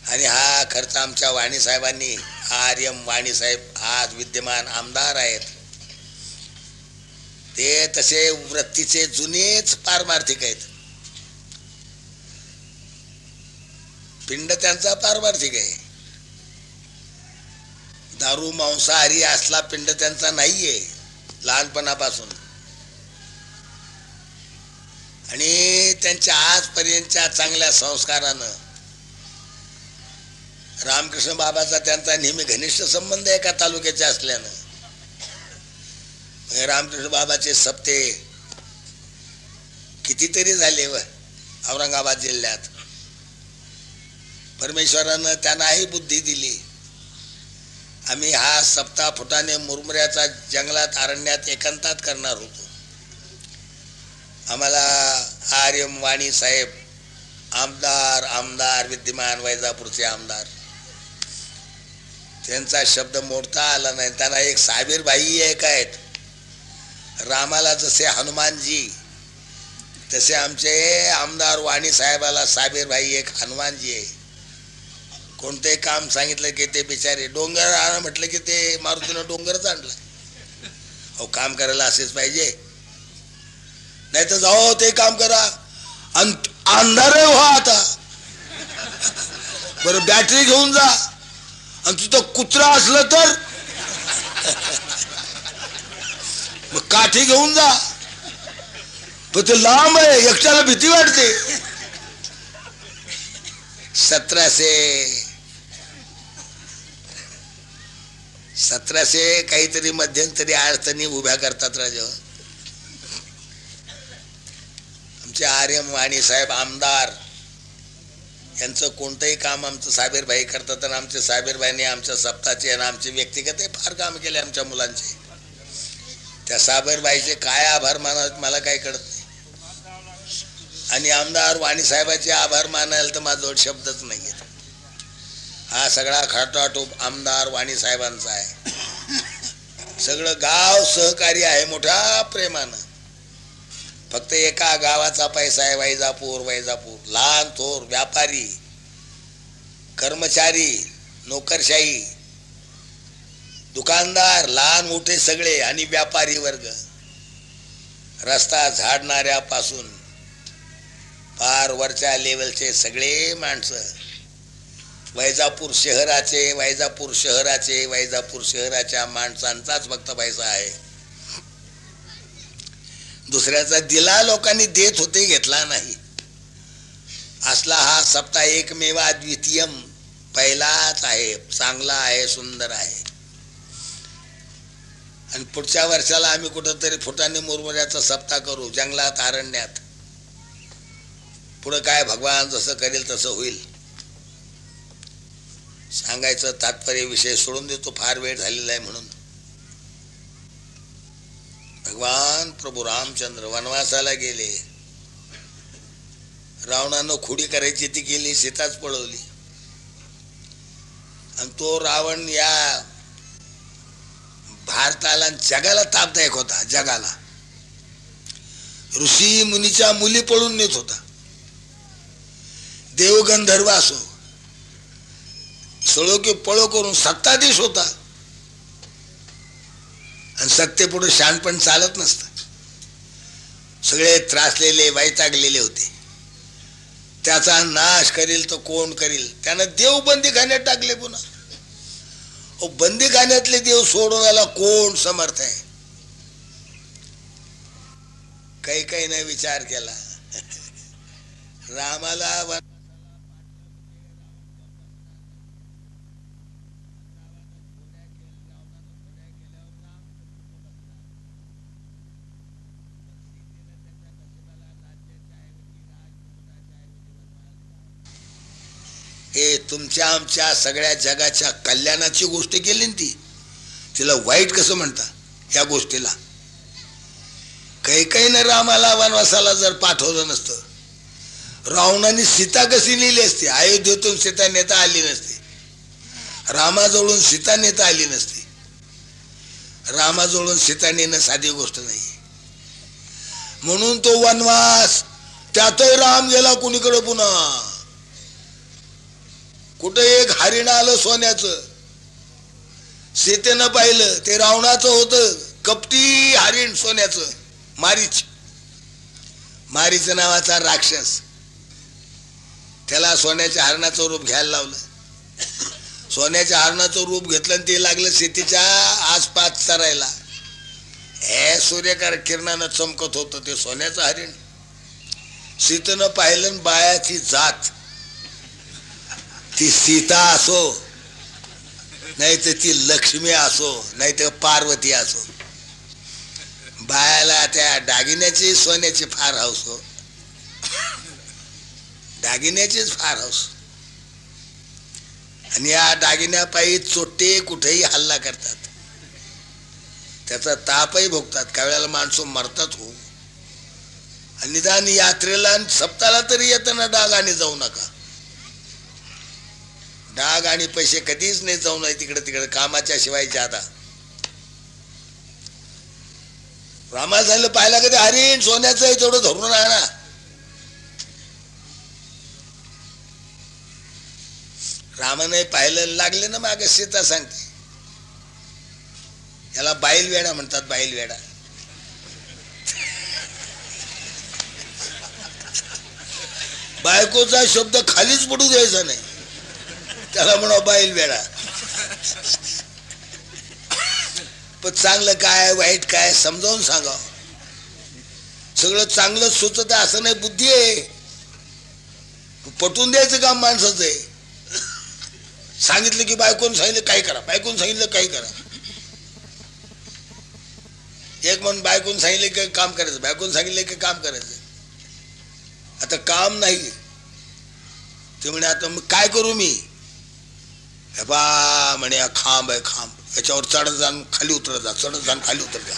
आणि हा खर्च आमच्या वाणी साहेबांनी, आर्यम वाणी साहेब आज विद्यमान आमदार आहेत. ते तसे वृत्तीचे जुनेच पारमार्थिक आहेत. पिंड त्यांचा पारमार्थिक आहे. दारू मांसाहारी असला पिंड त्यांचा नाहीये लहानपणापासून. आणि त्यांच्या आजपर्यंतच्या चांगल्या संस्कारानं रामकृष्ण बाबाचा त्यांचा नेहमी घनिष्ठ संबंध एका तालुक्याचे असल्यानं रामकृष्ण बाबाचे सप्ते कितीतरी झाले व औरंगाबाद जिल्ह्यात. परमेश्वरानं त्यांनाही बुद्धी दिली. आम्ही हा सप्ताह फुटाने मुरमुऱ्याचा जंगलात अरण्यात एकांतात करणार होतो. आम्हाला आर्यम वाणी साहेब आमदार विद्यमान वैजापूरचे आमदार, त्यांचा शब्द मोडता आला नाही. त्यांना एक साबीर भाई एक आहेत. रामाला जसे हनुमानजी तसे आमचे आमदार वाणी साहेबाला साबीर भाई एक हनुमानजी आहे. कोणते काम सांगितलं की ते बिचारे डोंगर आण म्हटलं की ते मारुतीनं डोंगरच आणला. अहो काम करायला असेच पाहिजे, नाही तर जाओ ते काम करा अंधार व्हा. आता बरं बॅटरी घेऊन जा आणि तिथं कुत्रा असलं तर मग काठी घेऊन जा, पण ते लांब आहे एकट्याला भीती वाटते. 1700 काहीतरी मध्यंतरी अडचणी उभ्या करतात राजा. आमचे आर्यम वाणी साहेब आमदार यांचं कोणतंही काम आमचं साबीरभाई करतात. आणि आमचे साबीरभाईने आमच्या सप्ताहाचे आणि आमचे व्यक्तिगत फार काम केले आमच्या मुलांचे. त्या साबीरबाईचे काय आभार मानावेत मला काही कळत नाही. आणि आमदार वाणी साहेबांचे आभार मानायला तर माझ्याजवळ शब्दच नाही आहेत. हा सगळा खटाटोप आमदार वाणी साहेबांचा आहे. सगळं गाव सहकारी आहे मोठ्या प्रेमानं. फक्त एका गावाचा पैसा आहे वैजापूर. लहान थोर व्यापारी, कर्मचारी, नोकरशाही, दुकानदार, लहान मोठे सगळे आणि व्यापारी वर्ग, रस्ता झाडणाऱ्यापासून पार वरच्या लेवलचे सगळे माणसं वैजापूर शहराच्या माणसांचाच फक्त पैसा आहे. दुसऱ्याचा दिला लोकांनी देत होते, घेतला नाही. असला हा सप्ताह एकमेवा द्वितीयम पहिलाच आहे. चांगला आहे, सुंदर आहे. आणि पुढच्या वर्षाला आम्ही कुठंतरी फुटाने मुरमुऱ्याचा सप्ताह करू जंगलात अरण्यात. पुढं काय भगवान जसं करेल तसं होईल. सांगायचं तात्पर्य विषय सोडून देतो, फार वेळ झालेला आहे म्हणून. भगवान प्रभू रामचंद्र वनवासाला गेले. रावणानं खोडी करायची ती केली, सीताच पळवली. आणि तो रावण या भारताला जगाला तापदायक होता. जगाला ऋषी मुनीच्या मुली पळून नेत होता. देवगंधर्व असो सळो की पळो करून सत्ताधीश होता. आणि सत्तेपुढे शहाणपण चालत नसतं. सगळे त्रासलेले वैतागलेले होते. त्याचा नाश करील तर कोण करील. त्यानं देव बंदीखान्यात टाकले. पुन्हा बंदीखान्यातले देव सोडवण्याला कोण समर्थ आहे. काही नाही विचार केला. रामाला हे तुमच्या आमच्या सगळ्या जगाच्या कल्याणाची गोष्ट केली ती. तिला वाईट कसं म्हणता या गोष्टीला. काही ना रामाला वनवासाला जर पाठवलं नसतं, रावणाने सीता कशी नेली असती. अयोध्येतून सीता नेता आली नसती. रामाजवळून सीता नेता आली नसती. रामाजवळून सीता नेणं साधी गोष्ट नाही. म्हणून तो वनवास, त्यातही राम गेला कुणीकडे. पुन्हा कुठे एक हरिण आलं सोन्याचं, सीतेनं पाहिलं. ते रावणाचं होतं, कपटी हरिण सोन्याचं. मारीच नावाचा राक्षस. त्याला सोन्याच्या हरणाचं रूप घ्यायला लावलं. सोन्याच्या हरणाचं रूप घेतलं आणि ते लागलं सीतेच्या आसपास चरायला. हे सूर्यकार किरणानं चमकत होतं ते सोन्याचं हरिण. सीतेनं पाहिलं बायाची जात. ती सीता असो, नाही तर ती लक्ष्मी असो, नाही तर पार्वती असो, बायाला त्या दागिन्याची सोन्याची फार हौस हो, दागिन्याचीच फार हौस. आणि या दागिन्यापायी चोट्टे कुठेही हल्ला करतात, त्याचा तापही भोगतात. काही वेळेला माणसं मरतात हो. आणि निदान यात्रेला सप्ताहाला तरी येताना डाग आणि जाऊ नका. डाग आणि पैसे कधीच नाही जाऊ नये तिकडे तिकडे कामाच्या शिवाय जादा. रामा झालं पाहिला कधी हरिण सोन्याचं आहे तेवढं धरून आणा. रामाने पाहिलं लागले ना मागे. सीता सांगते याला बाईल वेडा म्हणतात, बाईल वेडा. बायकोचा शब्द खालीच पडू द्यायचा नाही, त्याला म्हणा बाईल वेडा. पण चांगलं काय वाईट काय समजावून सांगा. सगळं चांगलं सुचत असं नाही, बुद्धी आहे. पटवून द्यायचं काम माणसाचं आहे. सांगितलं की बायकोन सांगितलं काही करा, बायकोन सांगितलं काही करा. एक म्हणून बायकोन सांगितलं की काम करायचं, बायकोन सांगितलं की काम करायचं. आता काम नाही ते म्हणे आता मग काय करू मी. बा म्हणे खांब आहे खांब, याच्यावर चढत जाण खाली उतरत जा, चढत जाण खाली उतरत जा.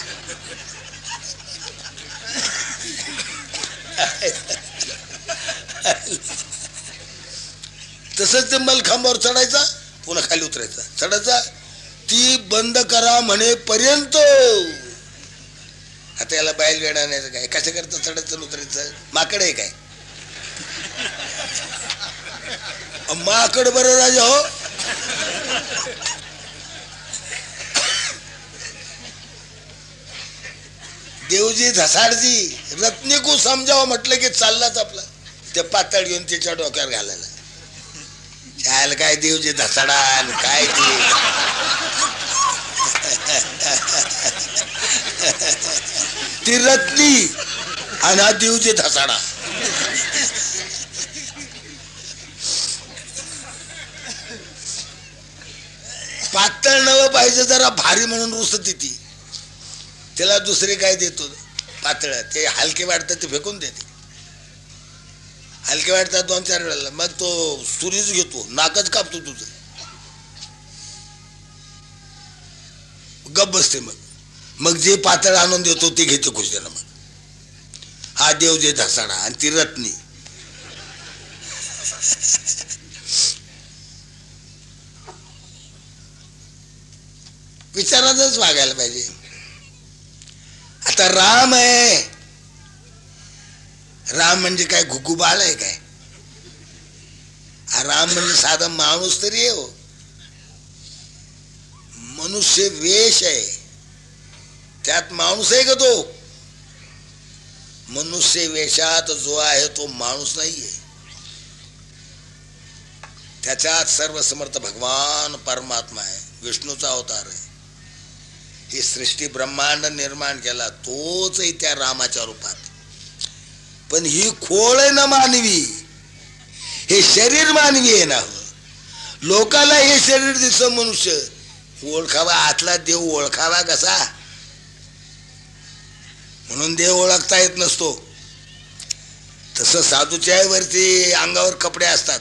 तसंच ते मलखांबावर चढायचा, पुन्हा खाली उतरायचा, चढायचा. ती बंद करा म्हणे पर्यंत. आता याला बाईल वेडा नाही काय, कसं करता चढायचं उतरायचं. माकड आहे काय माकड बरं राजा हो. देवजी धसाडजी रत्नी को समजावं म्हटलं की चाललाच आपला. ते पातळ घेऊन त्याच्या डोक्यावर घालायला. चाल काय देवजी धसाडा काय ते. ती रत्नी आणि हा देवजी धसाडा. पातळ नवं पाहिजे जरा भारी म्हणून रुसती ती. त्याला दुसरे काय देतो पातळ, ते हलके वाटतात ते फेकून देते. हलके वाटतात 2-4 वेळेला, मग तो सुरीच घेतो, नाकच कापतो तुझं, गप बसते. मग जे पातळ आणून देतो ते घेतो खुशीला. मग हा देव जे धसाडा आणि ती रत्नी. विचारातच वागायला पाहिजे. आता राम आहे, राम म्हणजे काय घुगू बाळ आहे काय. राम म्हणजे साधा माणूस तरी आहे हो, मनुष्य वेश आहे, त्यात माणूस आहे का तो. मनुष्य वेशात जो आहे तो माणूस नाहीये. त्याच्यात सर्वसमर्थ भगवान परमात्मा आहे, विष्णूचा अवतार आहे. ही सृष्टी ब्रह्मांड निर्माण केला तोच आहे त्या रामाच्या रूपात. पण ही खोळ आहे ना मानवी, हे शरीर मानवी आहे ना. लोकाला हे शरीर दिसतं मनुष्य. ओळखावा आतला देव ओळखावा कसा, म्हणून देव ओळखता येत नसतो. तसं साधूच्या वरती अंगावर कपडे असतात,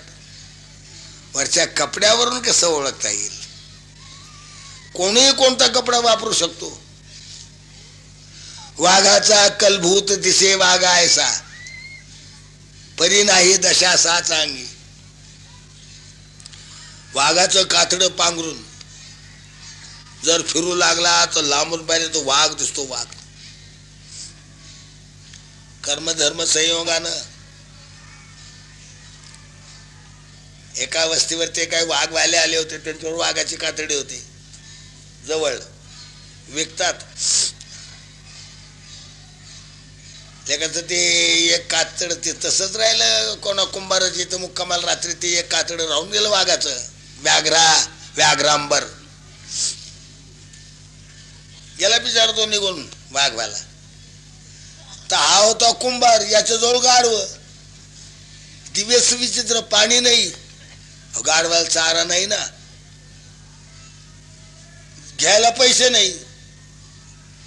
वरच्या कपड्यावरून कसं ओळखता येईल. कोणीही कोणता कपडा वापरू शकतो. वाघाचा कलभूत दिसे वाघा ऐसा, परी नाही दशा सा चांगी. वाघाचं कातडं पांघरून जर फिरू लागला तर लांबून पाहिजे तो वाघ दिसतो. वाघ कर्मधर्म संयोगानं एका वस्तीवर ते काही वाघवाले आले होते, त्यांच्यावर वाघाची कातडी होती जवळ, विकतात. त्याचं ते एक कातड ते तसंच राहिलं. कोणा कुंभाराची तर मुक्कामाला रात्री ते एक कातड राहून गेलं वाघाचं. व्याघ्रांबर याला विचारतो निघून वाघवाला, तर हा होता कुंभार, याच्या जवळ गाढव. दिवस विचित्र, पाणी नाही, गाढवाला चारा नाही ना, घ्यायला पैसे नाही,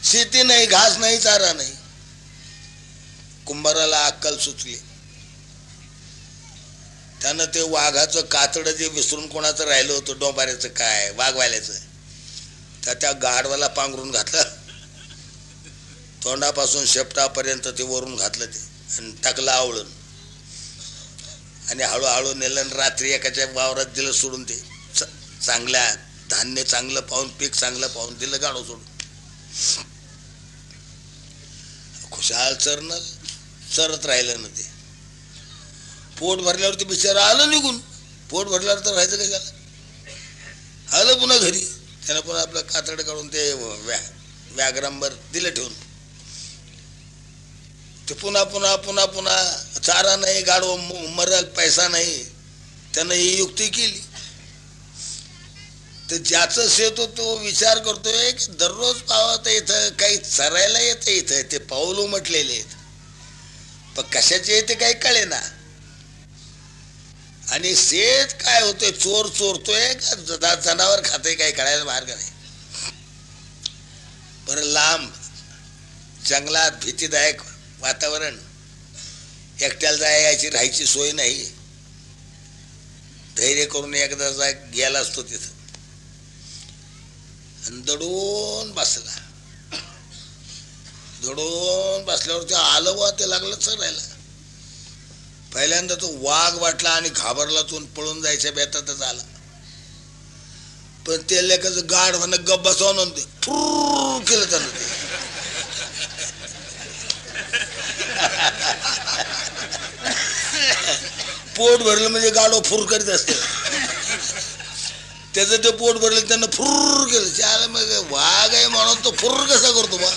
शेती नाही, घास नाही, चारा नाही. कुंभाराला अक्कल सुचली. त्यानं ते वाघाचं कातडं जे विसरून कोणाचं राहिलं होतं, डोंबाऱ्याचं काय वाघवाल्याचं, तर त्या गाढवाला पांघरून घातलं, तोंडापासून शेपटापर्यंत ते वरून घातलं ते आणि टाकलं आवळून आणि हळूहळू नेलं. रात्री एकाच्या वावरात दिलं सोडून. ते चांगल्या धान्य चांगलं पाहून, पीक चांगलं पाहून दिलं गाढव सोडून. खुशाल चरत राहिलं ना ते. पोट भरल्यावर ते बिचारा आलं निघून. पोट भरल्यावर तर राहायचं कशाला, आलं पुन्हा घरी. त्यानं पुन्हा आपलं कातड काढून ते व्याघ्रांवर दिलं ठेवून. ते पुन्हा पुन्हा पुन्हा पुन्हा चारा नाही, गाढव मरल, पैसा नाही. त्यानं ही युक्ती केली. तर ज्याचं शेत तो विचार करतोय की दररोज पावत इथं काही चरायला येतं, इथं ते पाऊल म्हटलेले आहेत, पण कशाचे येते काही कळे ना. आणि शेत काय होतंय, चोर चोरतोय का जनावर खातोय काही कळायला मार्ग नाही. बरं लांब जंगलात भीतीदायक वातावरण, एकट्याला जायची राहायची सोय नाही. धैर्य करून एकदा गेला असतो तिथं आणि दडून बसला. दडून बसल्यावर ते आलं वा ते लागलं चरायला. पहिल्यांदा तो वाघ वाटला आणि घाबरला, तो पळून जायच्या बेतातच आला. पण ते लेखाचं गाढवानं गप बसवून ते फुर केलं त्यानं ते. पोट भरलं म्हणजे गाढव फुर करीत असते. त्याचं ते पोट भरलं, त्यानं फुर केलं. त्याला मग वाघ आहे म्हणून तो फुर कसा करतो बा.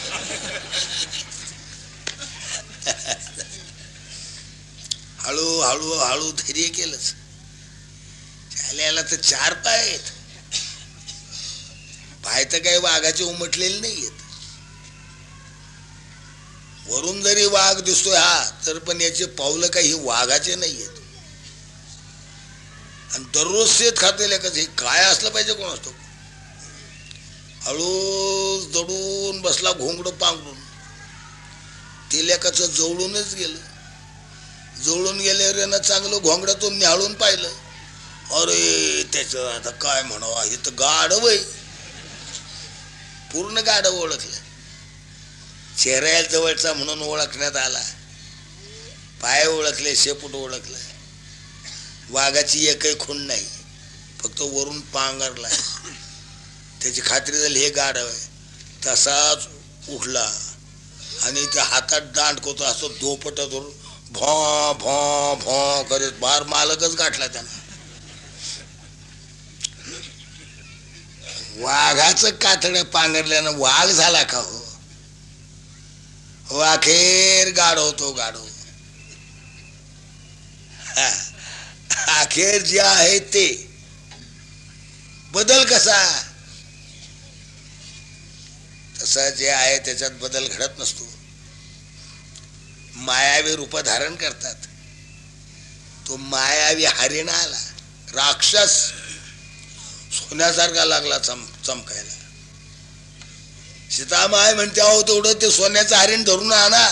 हळू हळू हळू धैर्य केलंच. त्याला तर 4 पाय आहेत. पाय तर काही वाघाचे उमटलेले नाहीयेत. वरून जरी वाघ दिसतोय हा, तर पण याचे पावलं काही वाघाचे नाहीयेत. आणि दररोज शेत खातेले का, हे काय असलं पाहिजे कोण असतो. हळू दडून बसला, घोंगड पांघरून. ते लेकाचं जवळूनच गेलं. जवळून गेल्यावर ना चांगलं घोंगड्यातून निहाळून पाहिलं. अरे त्याचं आता काय म्हणावं, हे तर गाढव आहे. पूर्ण गाढव ओळखलं. चेहऱ्या जवळचा म्हणून ओळखण्यात आला. पाय ओळखले, शेपूट ओळखलं. वाघाची एकही खूण नाही, फक्त वरून पांघरला. त्याची खात्री झाली हे गाढव आहे. तसाच उठला आणि त्या हातात दांडकोतो असं दोपट धरून भॉ भॉ भॉ करीत बार मालकच गाठला त्यानं. वाघाचं कातडं पांघरल्यानं वाघ झाला का हो? अखेर गाढव तो गाढव. अखेर जे आहे ते बदल कसा, तसा जे आहे त्याच्यात बदल घडत नसतो. मायावी रूप धारण करतात. तो मायावी हरिण आला, राक्षस सोन्यासारखा लागला चमकायला. सीतामाई म्हणते अहो तेवढं ते सोन्याचं हरिण धरून आणा,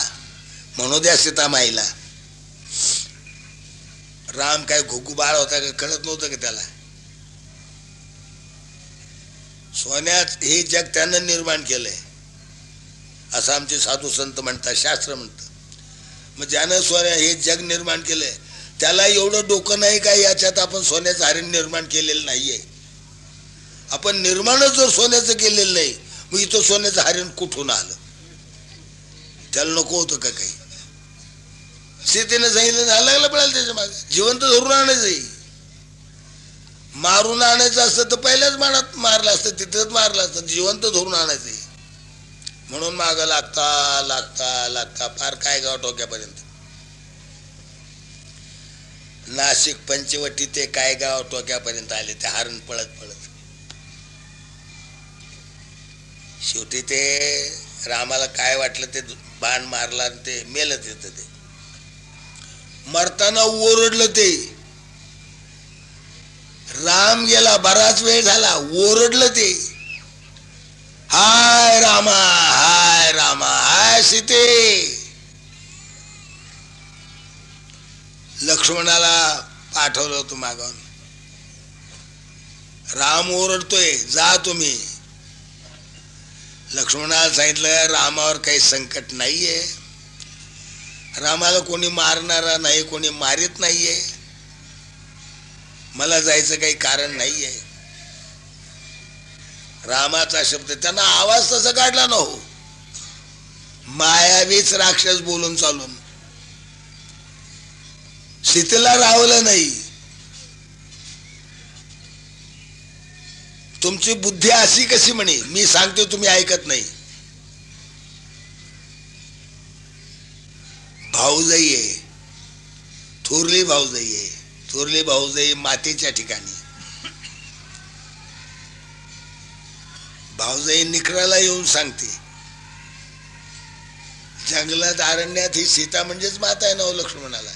म्हणू द्या सीतामाईला. राम काय घुगू बाळ होता का, कळत नव्हतं का त्याला. सोन्यात हे जग त्यानं निर्माण केलंय असं आमचे साधू संत म्हणतात, शास्त्र म्हणतं. मग ज्यानं सोन्या हे जग निर्माण केलंय त्याला एवढं डोकं नाही का याच्यात आपण सोन्याचं हरिण निर्माण केलेलं नाहीये. आपण निर्माणच जर सोन्याचं केलेलं नाही, मग इथं सोन्याचं हरिण कुठून आलं? त्याला नको होतं का काही? सीतेने सांगितलं झालं लागलं पडायला त्याच्या मागे. जिवंत धरून आणायचं, मारून आणायचं असतं तर पहिल्याच मानात मारलं असतं, तिथंच मारलं असतं. जिवंत धरून आणायचं म्हणून माग लागता लागता लागता फार काय गाव टोक्यापर्यंत. नाशिक पंचवटी ते काय गाव टोक्यापर्यंत आले ते हरण पळत पळत. शेवटी ते रामाला काय वाटलं, ते बाण मारला आणि ते मेलं. तिथं ते मरताना ओरडलं ते राम गेला, बराच वेळ झाला, ओरडलं ते, हाय रामा, हाय रामा, हाय सीते. लक्ष्मणाला पाठवलं होतं मागून. राम ओरडतोय, जा तुम्ही. लक्ष्मणाला सांगितलं रामावर काही संकट नाहीये, रामाला कोणी मारणारा नाही, कोणी मारित नाहीये, मला जायचं काही कारण नाहीये. रामाचा शब्द त्यांना आवाज तसा काढला न हो, मायावीच राक्षस बोलून चालून सीतेला रावलं नाही. तुमची बुद्धी अशी कशी म्हणे, मी सांगतो तुम्ही ऐकत नाही. भाऊजाई आहे, थोरली भाऊजाई आहे, थोरली भाऊजाई मातेच्या ठिकाणी. भाऊजाई निकराला येऊन सांगते, जंगलात अरण्यात ही सीता म्हणजेच माता आहे ना हो लक्ष्मणाला,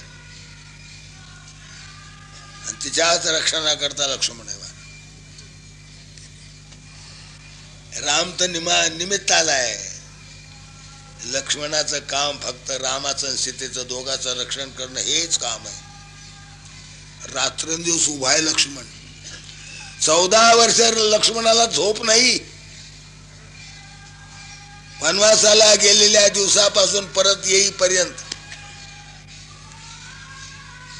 आणि तिच्याच रक्षणाकरता लक्ष्मण आहे. राम तर निमित्त आलाय. लक्ष्मणाचं काम फक्त रामाचं आणि सीतेचं दोघांचं रक्षण करणं हेच काम आहे. रात्रंदिवस उभा आहे लक्ष्मण. 14 वर्ष लक्ष्मणाला झोप नाही. वनवासाला गेलेल्या दिवसापासून परत येईपर्यंत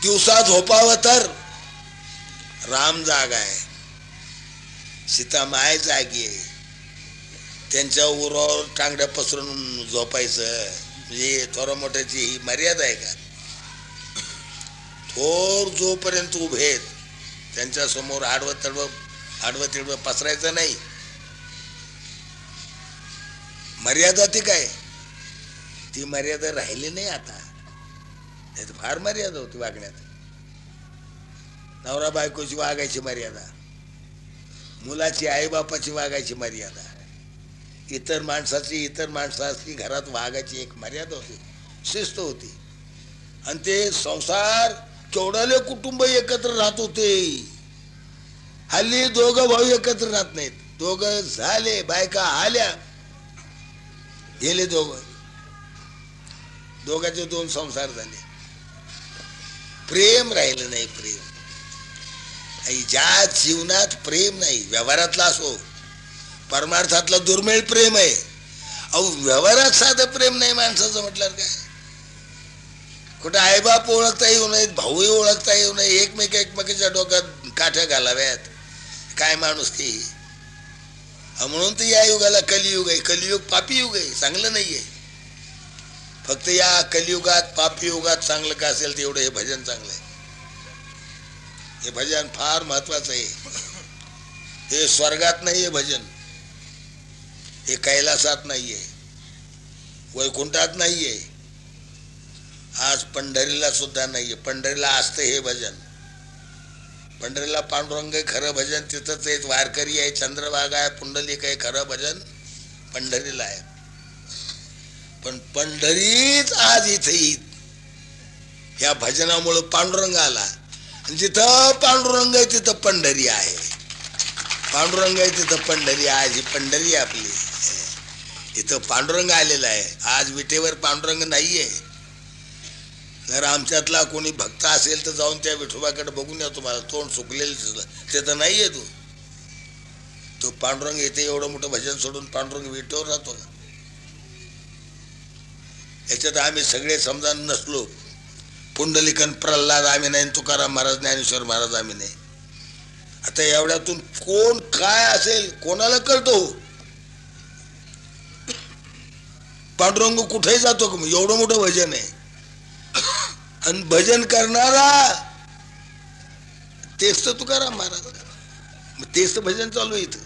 दिवसा झोपावं तर राम जागा आहे, सीता माय जागी आहे. त्यांच्या उरावर टांगड्या पसरून झोपायचं म्हणजे थोडं मोठ्याची ही मर्यादा आहे का? थोर जोपर्यंत उभेत त्यांच्या समोर आडवं तिडवं पसरायचं नाही. मर्यादा ती काय, ती मर्यादा राहिली नाही आता. फार मर्यादा होती वागण्यात. नवरा बायकोची वागायची मर्यादा, मुलाची आई बापाची वागायची मर्यादा, इतर माणसाची घरात वागायची एक मर्यादा होती, शिस्त होती. आणि ते संसार केवढाले कुटुंब एकत्र राहत होते. हल्ली दोघं भाऊ एकत्र राहत नाहीत. दोघं झाले, बायका आल्या गेले, दोघांचे 2 संसार झाले. प्रेम राहिलं नाही. प्रेम ज्या जीवनात प्रेम नाही, व्यवहारातला असो परमार्थातला दुर्मिळ प्रेम आहे. अहो व्यवहारात साधं प्रेम नाही माणसाचं म्हटलं काय. कुठं आईबाप ओळखता येऊ नयेत, भाऊही ओळखता येऊ नये, एकमेकाच्या डोक्यात काठ्या घालाव्यात, काय माणूस की. म्हणून तर या युगाला कलियुग आहे. कलियुग पापी युग आहे, चांगलं नाहीये. फक्त या कलियुगात पापी युगात चांगलं का असेल तेवढं हे भजन चांगलं आहे. हे भजन फार महत्वाचं आहे. हे स्वर्गात नाहीये भजन, हे कैलासात नाहीये, वैकुंठात नाहीये, आज पंढरीला सुद्धा नाहीये. पंढरीला असतं हे भजन. पंढरीला पांडुरंग आहे खरं भजन, तिथंच आहे. वारकरी आहे, चंद्रभागा आहे, पुंडलिक आहे, खरं भजन पंढरीला आहे. पण पंढरीच आज इथे येईल. ह्या भजनामुळं पांडुरंग आला. आणि जिथं पांडुरंग आहे तिथं पंढरी आहे. पांडुरंग आहे तिथं पंढरी आहे. ही पंढरी आपली, इथं पांडुरंग आलेला आहे. आज विटेवर पांडुरंग नाहीये. जर आमच्यातला कोणी भक्त असेल तर जाऊन त्या विठोबाकडे बघून या. तुम्हाला तोंड सुकलेलं ते तर नाहीये. तो पांडुरंग येते. एवढं मोठं भजन सोडून पांडुरंग विटेवर राहतो का? याच्यात आम्ही सगळे समजा नसलो. पुंडलिकन प्रल्हाद आम्ही नाही, तुकाराम महाराज, ज्ञानेश्वर महाराज आम्ही नाही. आता एवढ्यातून कोण काय असेल कोणाला कळतो? पांडुरंग कुठेही जातो का? एवढं मोठं भजन आहे. आणि भजन करणारा तेच तर तुकाराम महाराज, तेच तर भजन चालू इथं.